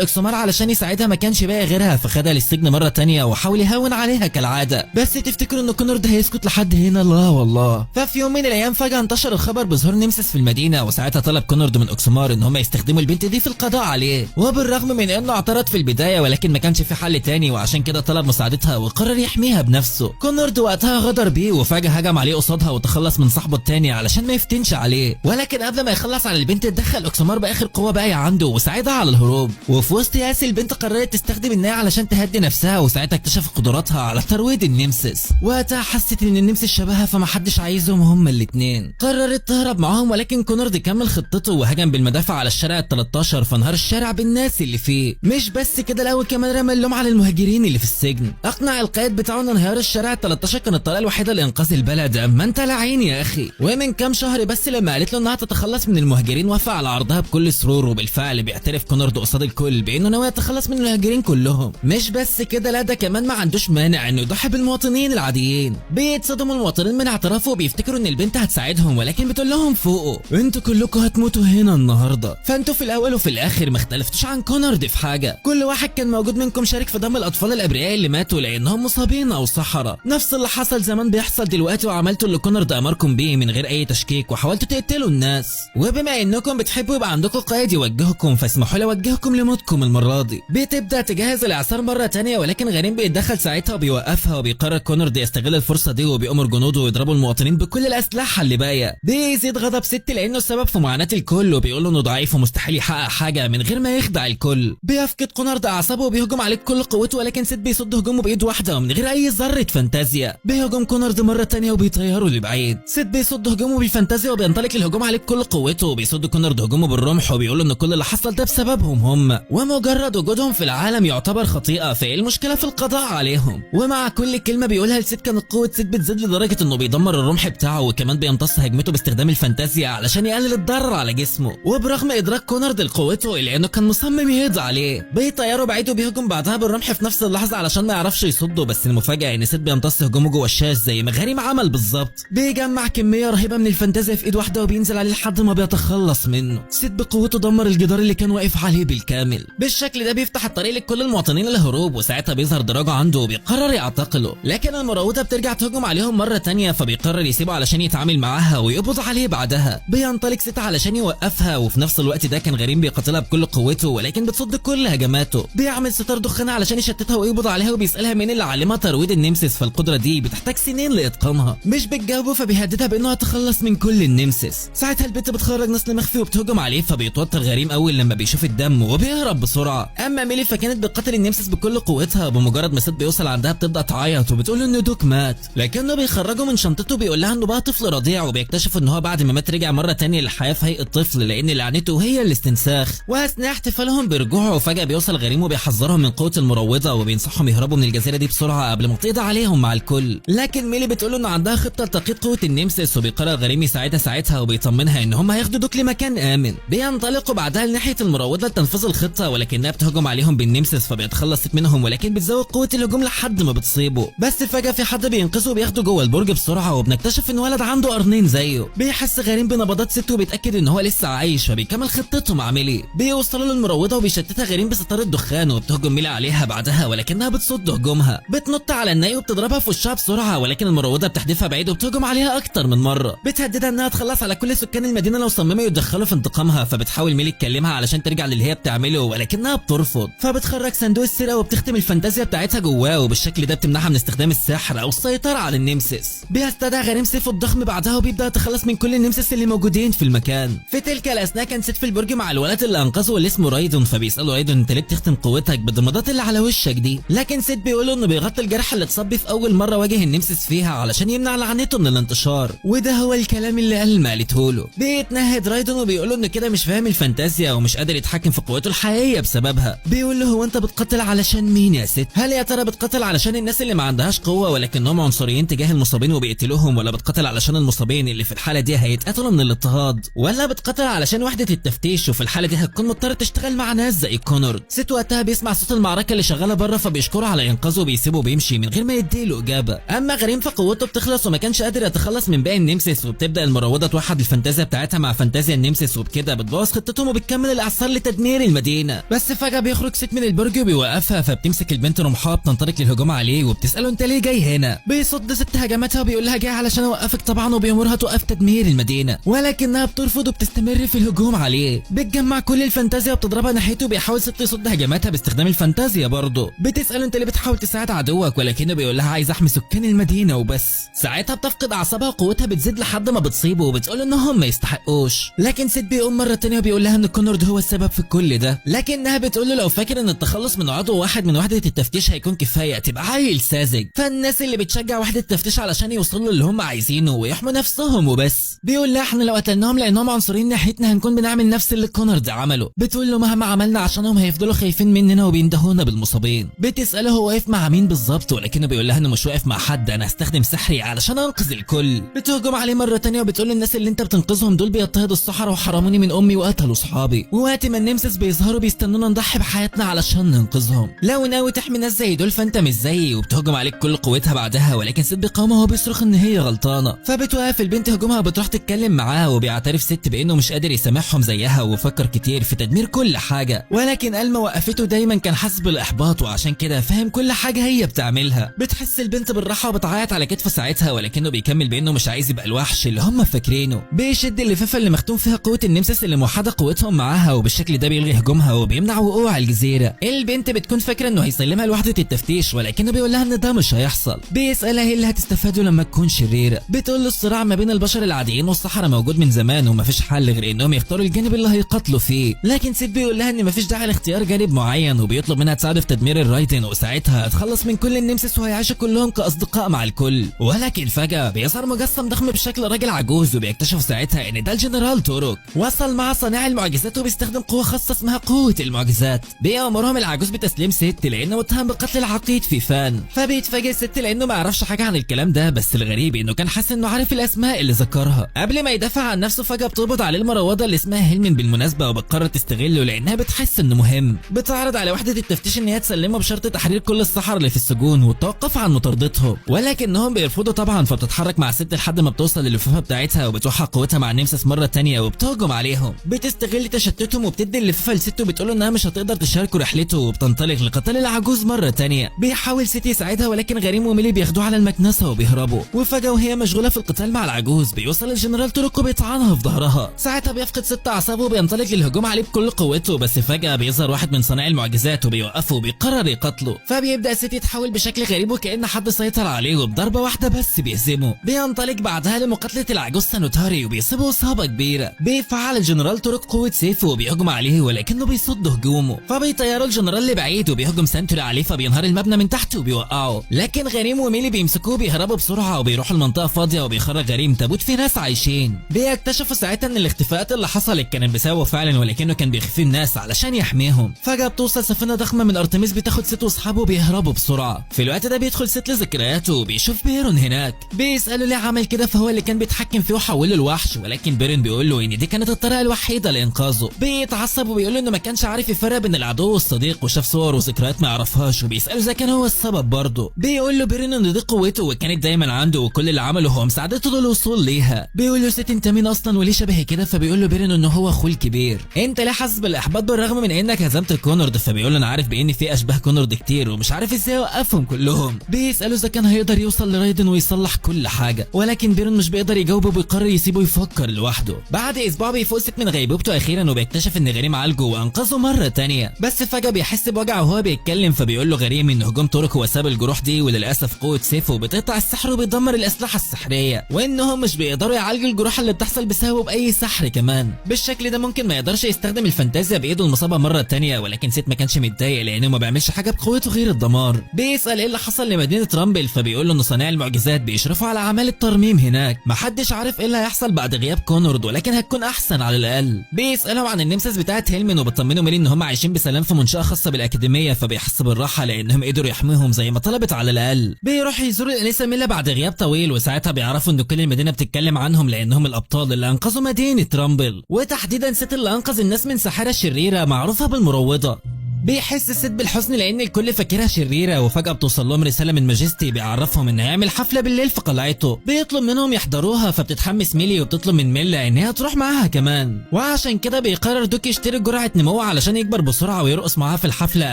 اوكسمار علشان يساعدها ما كانش باقي غيرها، فخدها للسجن مره تانية وحاول يهون عليها كالعاده. بس تفتكروا ان كونورد هيسكت لحد هنا؟ لا والله. ففي يوم من الايام فجاه انتشر الخبر بظهور نمسيس في المدينه، وساعتها طلب كونورد من اوكسمار ان هم يستخدموا البنت دي في القضاء عليه. وبالرغم من انه اعترض في البدايه ولكن ما كانش في حل تاني، وعشان كده طلب مساعدتها وقرر يحميها بنفسه. كونورد وقتها غدر بيه وفجاه هجم عليه قصادها وتخلص من صاحبه التاني علشان ما يفتنش عليه. ولكن قبل ما يخلص على البنت اتدخل اوكسمار باخر قوه باقيه عنده وساعدها على الهروب. وفي وسط ياس البنت قررت تستخدم النار علشان تهدي نفسها، وساعتها اكتشفت قدراتها على ترويض النمسيس. وقتها حست ان النمسيس شبهها فما حدش عايزهم هما الاثنين. قررت تهرب معاهم، ولكن كونورد كمل خطته وهجم بالمدافع على الشارع ال13 فانهار الشارع بالناس اللي فيه. مش بس كده، الاول كمان رمى اللوم على المهاجرين اللي في السجن. اقنع القائد الزايد بتاعه ان انهيار الشارع ال13 كانت الطريقه الوحيده لانقاذ البلد. اما انت لعين يا اخي. ومن كام شهر بس لما قالت له انها تتخلص من المهاجرين وافق على عرضها بكل سرور، وبالفعل بيعترف كونرد قصاد الكل بانه ناوي يتخلص من المهاجرين كلهم. مش بس كده، لا ده كمان ما عندوش مانع انه يضحي بالمواطنين العاديين. بيتصدم المواطنين من اعترافه وبيفتكروا ان البنت هتساعدهم، ولكن بتقول لهم فوقوا انتوا كلكم هتموتوا هنا النهارده. فانتوا في الاول وفي الاخر ما اختلفتوش عن كونرد في حاجه. كل واحد كان موجود منكم شارك في دم الاطفال الابرياء اللي ماتوا لانهم مصابين او سحرة. نفس اللي حصل زمان بيحصل دلوقتي، وعملتوا اللي كونرد امركم بيه من غير اي تشكيك، وحاولتوا تقتلوا الناس. وبما انكم بتحبوا يبقى عندكم قائد يوجهكم، فاسمحوا لي اوجهكم لموتكم المره دي. بتبدا تجهز الاعصار مره تانية، ولكن غريم بيتدخل ساعتها وبيوقفها، وبيقرر كونرد يستغل الفرصه دي وبيامر جنوده يضربوا المواطنين بكل الاسلحه اللي باقيه. بيزيد غضب ست لانه السبب في معاناه الكل، وبيقول له انه ضعيف ومستحيل يحقق حاجه من غير ما يخدع الكل. بيفقد كونرد اعصابه وبيهجم عليه بكل قوته، ولكن ست بيصد هجومه بايد واحده ومن غير اي ذره فانتازيا. بيهجم كونرد مره تانية وبيطيره لبعيد. ست بيصد هجومه بالفانتازيا وبينطلق الهجوم عليه بكل قوته، وبيصد كونرد هجومه بالرمح، وبيقول ان كل اللي حصل ده بسببهم هم، ومجرد وجودهم في العالم يعتبر خطيئه، فايه المشكله في القضاء عليهم. ومع كل كلمه بيقولها لست كانت قوه ست بتزيد لدرجه انه بيدمر الرمح بتاعه، وكمان بيمتص هجمته باستخدام الفانتازيا علشان يقلل الضرر على جسمه. وبرغم ادراك كونرد لقوته الا انه كان مصمم يقضي عليه، بيطيره بعيد وبيهجم بعدها بالرمح في نفس اللحظه علشان ما يعرفش يصده. بس المفاجاه ان ست بيمتص هجومه جوه الشاش زي ما غريم عمل بالظبط. بيجمع كميه رهيبه من الفانتازيا في ايد واحده وبينزل عليه لحد ما بيتخلص منه. ست بقوته دمر الجدار اللي كان واقف عليه بالكامل. بالشكل ده بيفتح الطريق لكل المواطنين الهروب، وساعتها بيظهر دراجه عنده وبيقرر يعتقله. لكن المراوده بترجع تهجم عليهم مره تانية، فبيقرر يسيبه علشان يتعامل معاها ويقبض عليه بعدها. بينطلق ست علشان يوقفها، وفي نفس الوقت ده كان غريم بيقاتلها بكل قوته ولكن بتصد كل هجماته. بيعمل ستار دخان علشان يشتتها ويقبض عليها، وبيسالها مين اللي علمها ترويض النمسيس، فالقدره دي بتحتاج سنين لاتقانها. مش بتجاوبه فبيهددها بانه هتخلص من كل النمسيس. ساعتها البنت بتخرج نسل مخفي وبتهجم عليه، فبيتوتر غريم اول لما بيشوف الدم وبيهرب بسرعه. اما ميلي فكانت بتقاتل النمسيس بكل قوتها، بمجرد ما ست بيوصل عندها بتبدا تعيط وبتقول انه دوك مات، لكنه بيخرجه من شنطته وبيقول لها انه بقى طفل رضيع، وبيكتشف ان هو بعد ما مات رجع مره تانية للحياه في هيئه طفل لان لعنته هي الاستنساخ. واثناء احتفالهم برجوعه فجاه بيوصل غريم وبيحذرهم من قوه المروضه، وبينصحهم يهربوا من الجزيره دي بسرعه قبل ما تقضي عليهم مع الكل. لكن ميلي بتقول انه عندها خطه لتقييد قوه النمسيس، وبيقرر غريم يساعدها ساعتها وبيطمنها ان هم هياخدوا دوك لمكان امن. بينطلقوا بعدها لناحيه المروضه لتنفيذ الخطه، ولكنها بتهجم عليهم بالنمسيس فبيتخلص منهم، ولكن بتزود قوه الهجوم لحد ما بتصيبه. بس فجاه في حد بينقذه وبياخده جوه البرج بسرعه، وبنكتشف ان ولد عنده قرنين زيه. بيحس غريم بنبضات ست وبيتاكد ان هو لسه عايش، فبيكمل خطته مع ميلي. بيوصلوا للمروضه وبيشتتها غريم بستاره دخان، وبتهجم ميلي عليها بعدها ولكنها بتصد هجومها. بتنط على الناي وبتضربها في وشها بسرعه، ولكن المروضه بتحدفها بعيد وبتهجم عليها اكتر من مره. بتهددها انها تخلص على كل سكان المدينه لو صمموا يتدخلوا في انتقامها، فبتحاول ميلي تكلمها علشان ترجع للي هي بتعمله ولكنها بترفض. فبتخرج صندوق السرقه وبتختم الفانتازيا بتاعتها جواه، وبالشكل ده بتمنعها من استخدام السحر او السيطره على النمسيس. بيستدعي غريم سيفه الضخم بعدها وبيبدا يتخلص من كل النمسيس اللي موجودين في المكان. في تلك الاثناء كان ست في البرج مع الولد اللي انقذه اللي اسمه رايدون، فبيساله رايدون انت ليه بتختم قوتك بالضمادات اللي على وشك دي؟ لكن ست بيقول انه بيغطي الجرح اللي اتصاب بيه في اول مره واجه النمسيس فيها علشان يمنع لعنته من الانتشار، وده هو الكلام اللي ألما قالته له. بيتنهد رايدون وبيقول له انه كده مش فاهم الفانتازيا ومش قادر يتحكم في قوته الحقيقيه بسببها. بيقول له هو انت بتقاتل علشان مين يا ست؟ هل يا ترى بتقاتل علشان الناس اللي ما عندهاش قوه ولكنهم عنصريين تجاه المصابين وبيقتلوهم، ولا بتقاتل علشان المصابين اللي في الحاله دي هيتقتلوا من الاضطهاد، ولا بتقاتل علشان وحده التفتيش وفي الحاله دي هتكون مضطر تشتغل مع ناس زي كونرد؟ ست وقتها بيسمع صوت المعركه اللي شغاله بره فبيشكره على انقاذه وبيسيبه وبيمشي من غير ما يديله اجابه. اما غريم فقوته بتخلص وما كانش قادر يتخلص من باقي النمسيس، وبتبدا المروضه توحد الفانتازيا بتاعتها مع فانتازيا النمسيس، وبكده بتبوظ خطتهم وبتكمل الاعصار لتدمير المدينه. بس فجاه بيخرج ست من البرج وبيوقفها، فبتمسك البنت رمحها بتنطلق للهجوم عليه وبتساله انت ليه جاي هنا؟ بيصد ست هجماتها وبيقول لها جاي علشان اوقفك طبعا، وبيامرها توقف تدمير المدينه، ولكنها بترفض وبتستمر في الهجوم عليه. بتجمع كل الفانتازيا وبتضربها ناحيته، بيحاول ست يصد هجماتها باستخدام الفانتازيا برضه. بتساله انت ليه بتحاول تساعد عدوك؟ ولكنه بيقول لها عايز احمي سكان المدينه وبس. ساعتها بتفقد اعصابها وقوتها بتزيد لحد ما بتصيبه وبتقول انهم ما يستحقوش. لكن ست بيقوم مره تانية وبيقول لها ان كونرد هو السبب في كل ده، لكنها بتقول له لو فاكر ان التخلص من عضو واحد من وحده التفتيش هيكون كفايه تبقى عيل ساذج. فالناس اللي بتشجع وحده التفتيش علشان يوصلوا اللي هم عايزينه ويحموا نفسهم وبس. بيقول لها احنا لو قتلناهم لانهم عنصريين ناحيتنا هنكون بنعمل نفس اللي كونرد عمله. بتقول له مهما عملنا عشانهم هيفضلوا خايفين مننا وبيندهونا بالمصابين. بتساله هو واقف مع مين بالظبط، ولكنه بيقول لها انه مش واقف مع حد، انا هستخدم سحري علشان انقذ الكل. بتهجم عليه مره تانية وبتقول الناس اللي انت بتنقذهم دول بيضطهدوا الصحراء وحرموني من امي وقتلوا صحابي، ووقت ما النمسس بيظهروا بيستنونا نضحي بحياتنا علشان ننقذهم. لو ناوي تحمي ناس زي دول فانت مش زيي. وبتهجم عليك كل قوتها بعدها، ولكن ست بيقاومها وهو بيصرخ ان هي غلطانه. فبتوقف البنت هجومها وبتروح تتكلم معاه، وبيعترف ست بانه مش قادر يسامحهم زيها وفكر كتير في تدمير كل حاجه، ولكن ألما وقفته دايما كان حاسس بالاحباط وعشان كده فاهم كل حاجه هي بتعملها. بتحس البنت بالراحه وبتعيط على كتفه ساعتها، ولكنه بيكمل بانه مش عايز يبقى الوحش اللي هم فاكرينه. بيشد اللفافه اللي مختوم فيها قوه النمسس اللي موحده قوتهم معاها، وبالشكل ده بيلغي هجومها وبيمنع وقوع الجزيره. البنت بتكون فاكره انه هيسلمها لوحده التفتيش، ولكنه بيقول لها ان ده مش هيحصل. بيسالها ايه اللي هتستفاده لما تكون شريره. بتقول له الصراع ما بين البشر العاديين والصحراء موجود من زمان ومفيش حل غير انهم يختاروا الجانب اللي هيقاتلوا فيه، لكن سيد بيقول لها ان مفيش داعي لاختيار جانب معين، وبيطلب منها تساعده في تدمير الرايتن، وساعتها هتخلص من كل النمسس وهيعيشوا كلهم كاصدقاء مع الكل. ولكن فجاه بيظهر مجسم ضخم بشكل راجل عجوز، وبيكتشف ساعتها ان ده الجنرال توروك وصل مع صانع المعجزات وبيستخدم قوه خاصه اسمها قوه المعجزات. بيامرهم العجوز بتسليم ست لانه متهم بقتل العقيد في فان. فبيتفاجئ ست لانه ما يعرفش حاجه عن الكلام ده، بس الغريب انه كان حاسس انه عارف الاسماء اللي ذكرها. قبل ما يدافع عن نفسه فجاه بتقبض عليه المروضه اللي اسمها هيلمن بالمناسبه، وبتقرر تستغله لانها بتحس انه مهم. بتعرض على وحده التفتيش ان هي تسلمه بشرط تحرير كل السحرة اللي في السجون والتوقف عن مطاردتهم، ولكنهم بيرفضوا طبعا. فبتتحرك مع الست لحد ما بتوصل للفافه بتاعتها، وبتوحد قوتها مع النمسس مره تانية وبتهجم عليهم. بتستغل تشتتهم وبتدي اللفافه لست وبتقول انها مش هتقدر تشاركه رحلته، وبتنطلق لقتال العجوز مره تانية. بيحاول ست يساعدها ولكن غريم وميلي بياخدوه على المكنسه وبيهربوا. وفجاه وهي مشغوله في القتال مع العجوز بيوصل الجنرال توروك وبيطعنها في ظهرها. ساعتها بيفقد ست اعصابه وبينطلق للهجوم عليه بكل قوته، بس فجاه بيظهر واحد من صناع المعجزات وبيوقفه وبيقرر يقتله. فبيبدا ست يتحول بشكل غريب وكأن حد سيطر عليه، وبضربه واحده بس بيهزمه. بينطلق بعدها لمقاتله العجوز سانوتاري وبيصيبه اصابه كبيره. بيفعل الجنرال توروك قوه سيفه وبيهجم عليه ولكنه بيصد هجومه. فبيطيروا الجنرال لبعيد وبيهجم سانتوري عليه، فبينهار المبنى من تحت وبيوقعه. لكن غريم وميلي بيمسكوه بيهربوا بسرعه وبيروحوا المنطقه فاضيه، وبيخرج غريم تابوت فيه ناس عايشين. بيكتشفوا ساعتها ان الاختفاءات اللي حصلت كانت بسببه فعلا، ولكنه كان بيخفي الناس علشان يحميهم. فجاه بتوصل سفينه ضخمه من ارتميس بتاخد ست واصحابه وبيهربوا بسرعه. في الوقت ده بيدخل ست لذكرياته وبيشوف بيرون هناك. بيساله ليه عمل كده، فهو اللي كان بيتحكم فيه وحوله لوحش، ولكن بيرون بيقول له ان دي كانت الطريقه الوحيده لانقاذه. بيتعصب وبيقول له انه ما كانش عارف يفرق بين العدو والصديق، وشاف صور وذكريات ما يعرفهاش، وبيساله اذا كان هو السبب برضه. بيقول له بيرون ان دي قوته وكانت دايما عنده، وكل اللي عمله هو مساعدته للوصول ليها. بيقول له ست انت مين اصلا وليه شبه كده، فبيقول له بيرون انه هو اخوه الكبير. انت ليه حاسس بالاحباط بالرغم من انك هزمت كونورد، فبيقول له انا عارف بان في اشباه كونورد كتير ومش عارف ازاي اوقفهم كلهم. بيساله اذا كان هيقدر يوصل لرايدن ويصلح كل حاجه، ولكن بيرون مش بيقدر يجاوبه وبيقرر يسيبه يفكر لوحده. بعد اسبوع بيفوق ست من غيبوبته اخيرا وبيكتشف ان غريم عالجه وانقذه مره تانية، بس فجاه بيحس بوجع وهو بيتكلم. فبيقول له غريم ان هجوم توروك هو سبب الجروح دي، وللاسف قوه سيفه بتقطع السحر وبتدمر الاسلحه السحريه، وانهم مش بيقدروا يعالجوا الجروح اللي بتحصل بسببه باي سحر كمان. بالشكل ده ممكن ما يقدرش يستخدم الفانتازيا بايده المصابه مره تانية، ولكن ست ما كانش متضايق لانه ما بيعملش حاجه بقوته غير الدمار. بيسال ايه اللي حصل لمدينه رامبل، فبيقول له ان صناع المعجزات بيشرفوا على اعمال الترميم هناك. محدش عارف ايه اللي هيحصل بعد غياب كونورد، ولكن هتكون احسن على الاقل. بيسالهم عن النمسس بتاعه هيلمن وبتطمنوا ميلي ان هم عايشين بسلام في منشاه خاصه بالاكاديميه، فبيحس بالراحه لانهم قدروا يحميهم زي ما طلبت على الاقل. بيروح يزور الانسه ميلا بعد غياب طويل، وساعتها بيعرفوا ان كل المدينه بتتكلم عنهم لانهم الابطال اللي انقذوا مدينه رامبل، وتحديدا ست اللي انقذ الناس من ساحره شريره معروفه بالمروضه. بيحس الست بالحزن لان الكل فاكرها شريره، وفجاه بتوصل لهم رساله من ماجستي بيعرفهم ان هيعمل حفله بالليل في قلعته. بيطلب منهم يحضروها، فبتتحمس ميلي وبتطلب من ميلا ان هي تروح معاها كمان، وعشان كده بيقرر دوك يشتري جرعه نمو علشان يكبر بسرعه ويرقص معاها في الحفله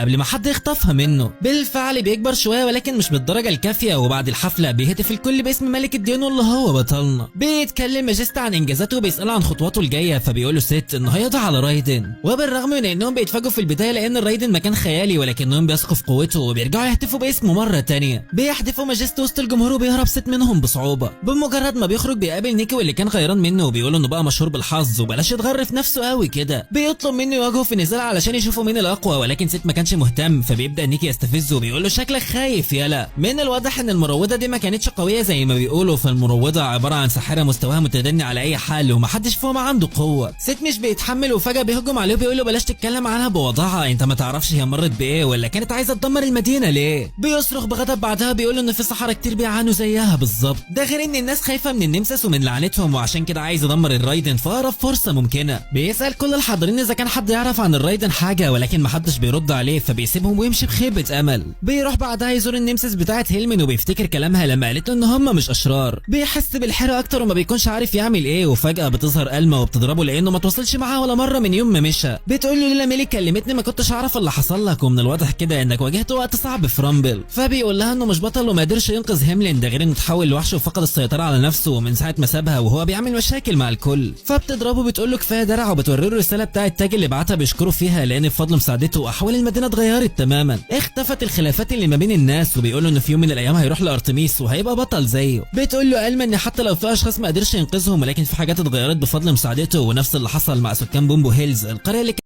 قبل ما حد يخطفها منه. بالفعل بيكبر شويه ولكن مش بالدرجه الكافيه، وبعد الحفله بيهتف الكل باسم ملك الدينو اللي هو بطلنا. بيتكلم ماجستي عن انجازاته وبيساله عن خطواته الجايه، فبيقول له ست انه هيقضي على رايدن. وبالرغم من انهم بيتفاجئوا في البدايه لان رايدن مكان خيالي، ولكنهم بيثقوا في قوته وبيرجعوا يهتفوا باسمه مره تانية. بيحدفوا ماجستي وسط الجمهور وبيهرب ست منهم بصعوبه. بمجرد ما بيخرج بيقابل نيكي واللي كان غيران منه، وبيقول انه بقى مشهور بالحظ وبلاش يتغرف نفسه قوي كده. بيطلب منه يواجهه في نزال علشان يشوفوا مين الاقوى، ولكن ست ما كانش مهتم. فبيبدا نيكي يستفزه وبيقول له شكلك خايف يالا. من الواضح ان المروضه دي ما كانتش قويه زي ما بيقولوا، فالمروضه عباره عن ساحره مستواها متدني على اي حال ومحدش فيهم عنده قوه. ست مش بيتحمل وفجاه بيهجم عليه وبيقول له بلاش تتكلم عنها بوضعها، انت ما يعرفش هي مرت بايه ولا كانت عايزه تدمر المدينه ليه. بيصرخ بغضب بعدها بيقول ان في صحراء كتير بيعانوا زيها بالظبط. ده غير ان الناس خايفه من النمساس ومن لعنتهم وعشان كده عايز يدمر الرايدن في اقرب فرصه ممكنه. بيسال كل الحاضرين اذا كان حد يعرف عن الرايدن حاجه ولكن محدش بيرد عليه فبيسيبهم ويمشي بخيبه امل. بيروح بعدها يزور النمساس بتاعه هيلمن وبيفتكر كلامها لما قالت له ان هم مش اشرار. بيحس بالحيره اكتر وما بيكونش عارف يعمل ايه وفجاه بتظهر ألما وبتضربه لانه ما توصلش معاها ولا مره من يوم ما مشى. بتقول له ليلا ميلي كلمتني ما كنتش اعرف اللي حصل لك ومن الواضح كده انك واجهت وقت صعب في رامبل. فبيقول لها انه مش بطل وما قدرش ينقذ هيملين. ده غير انه تحول لوحش وفقد السيطره على نفسه ومن ساعه ما سابها وهو بيعمل مشاكل مع الكل. فبتضربه بتقول له كفايه درع وبتوري له الرساله بتاعه تاج اللي بعتها بيشكره فيها لان بفضل مساعدته احوال المدينه اتغيرت تماما. اختفت الخلافات اللي ما بين الناس وبيقول له انه في يوم من الايام هيروح لارتميس وهيبقى بطل زيه. بتقول له ألما ان حتى لو في اشخاص ما قدرش ينقذهم ولكن في حاجات اتغيرت بفضل مساعدته ونفس اللي حصل مع سكان بومبو هيلز القريه اللي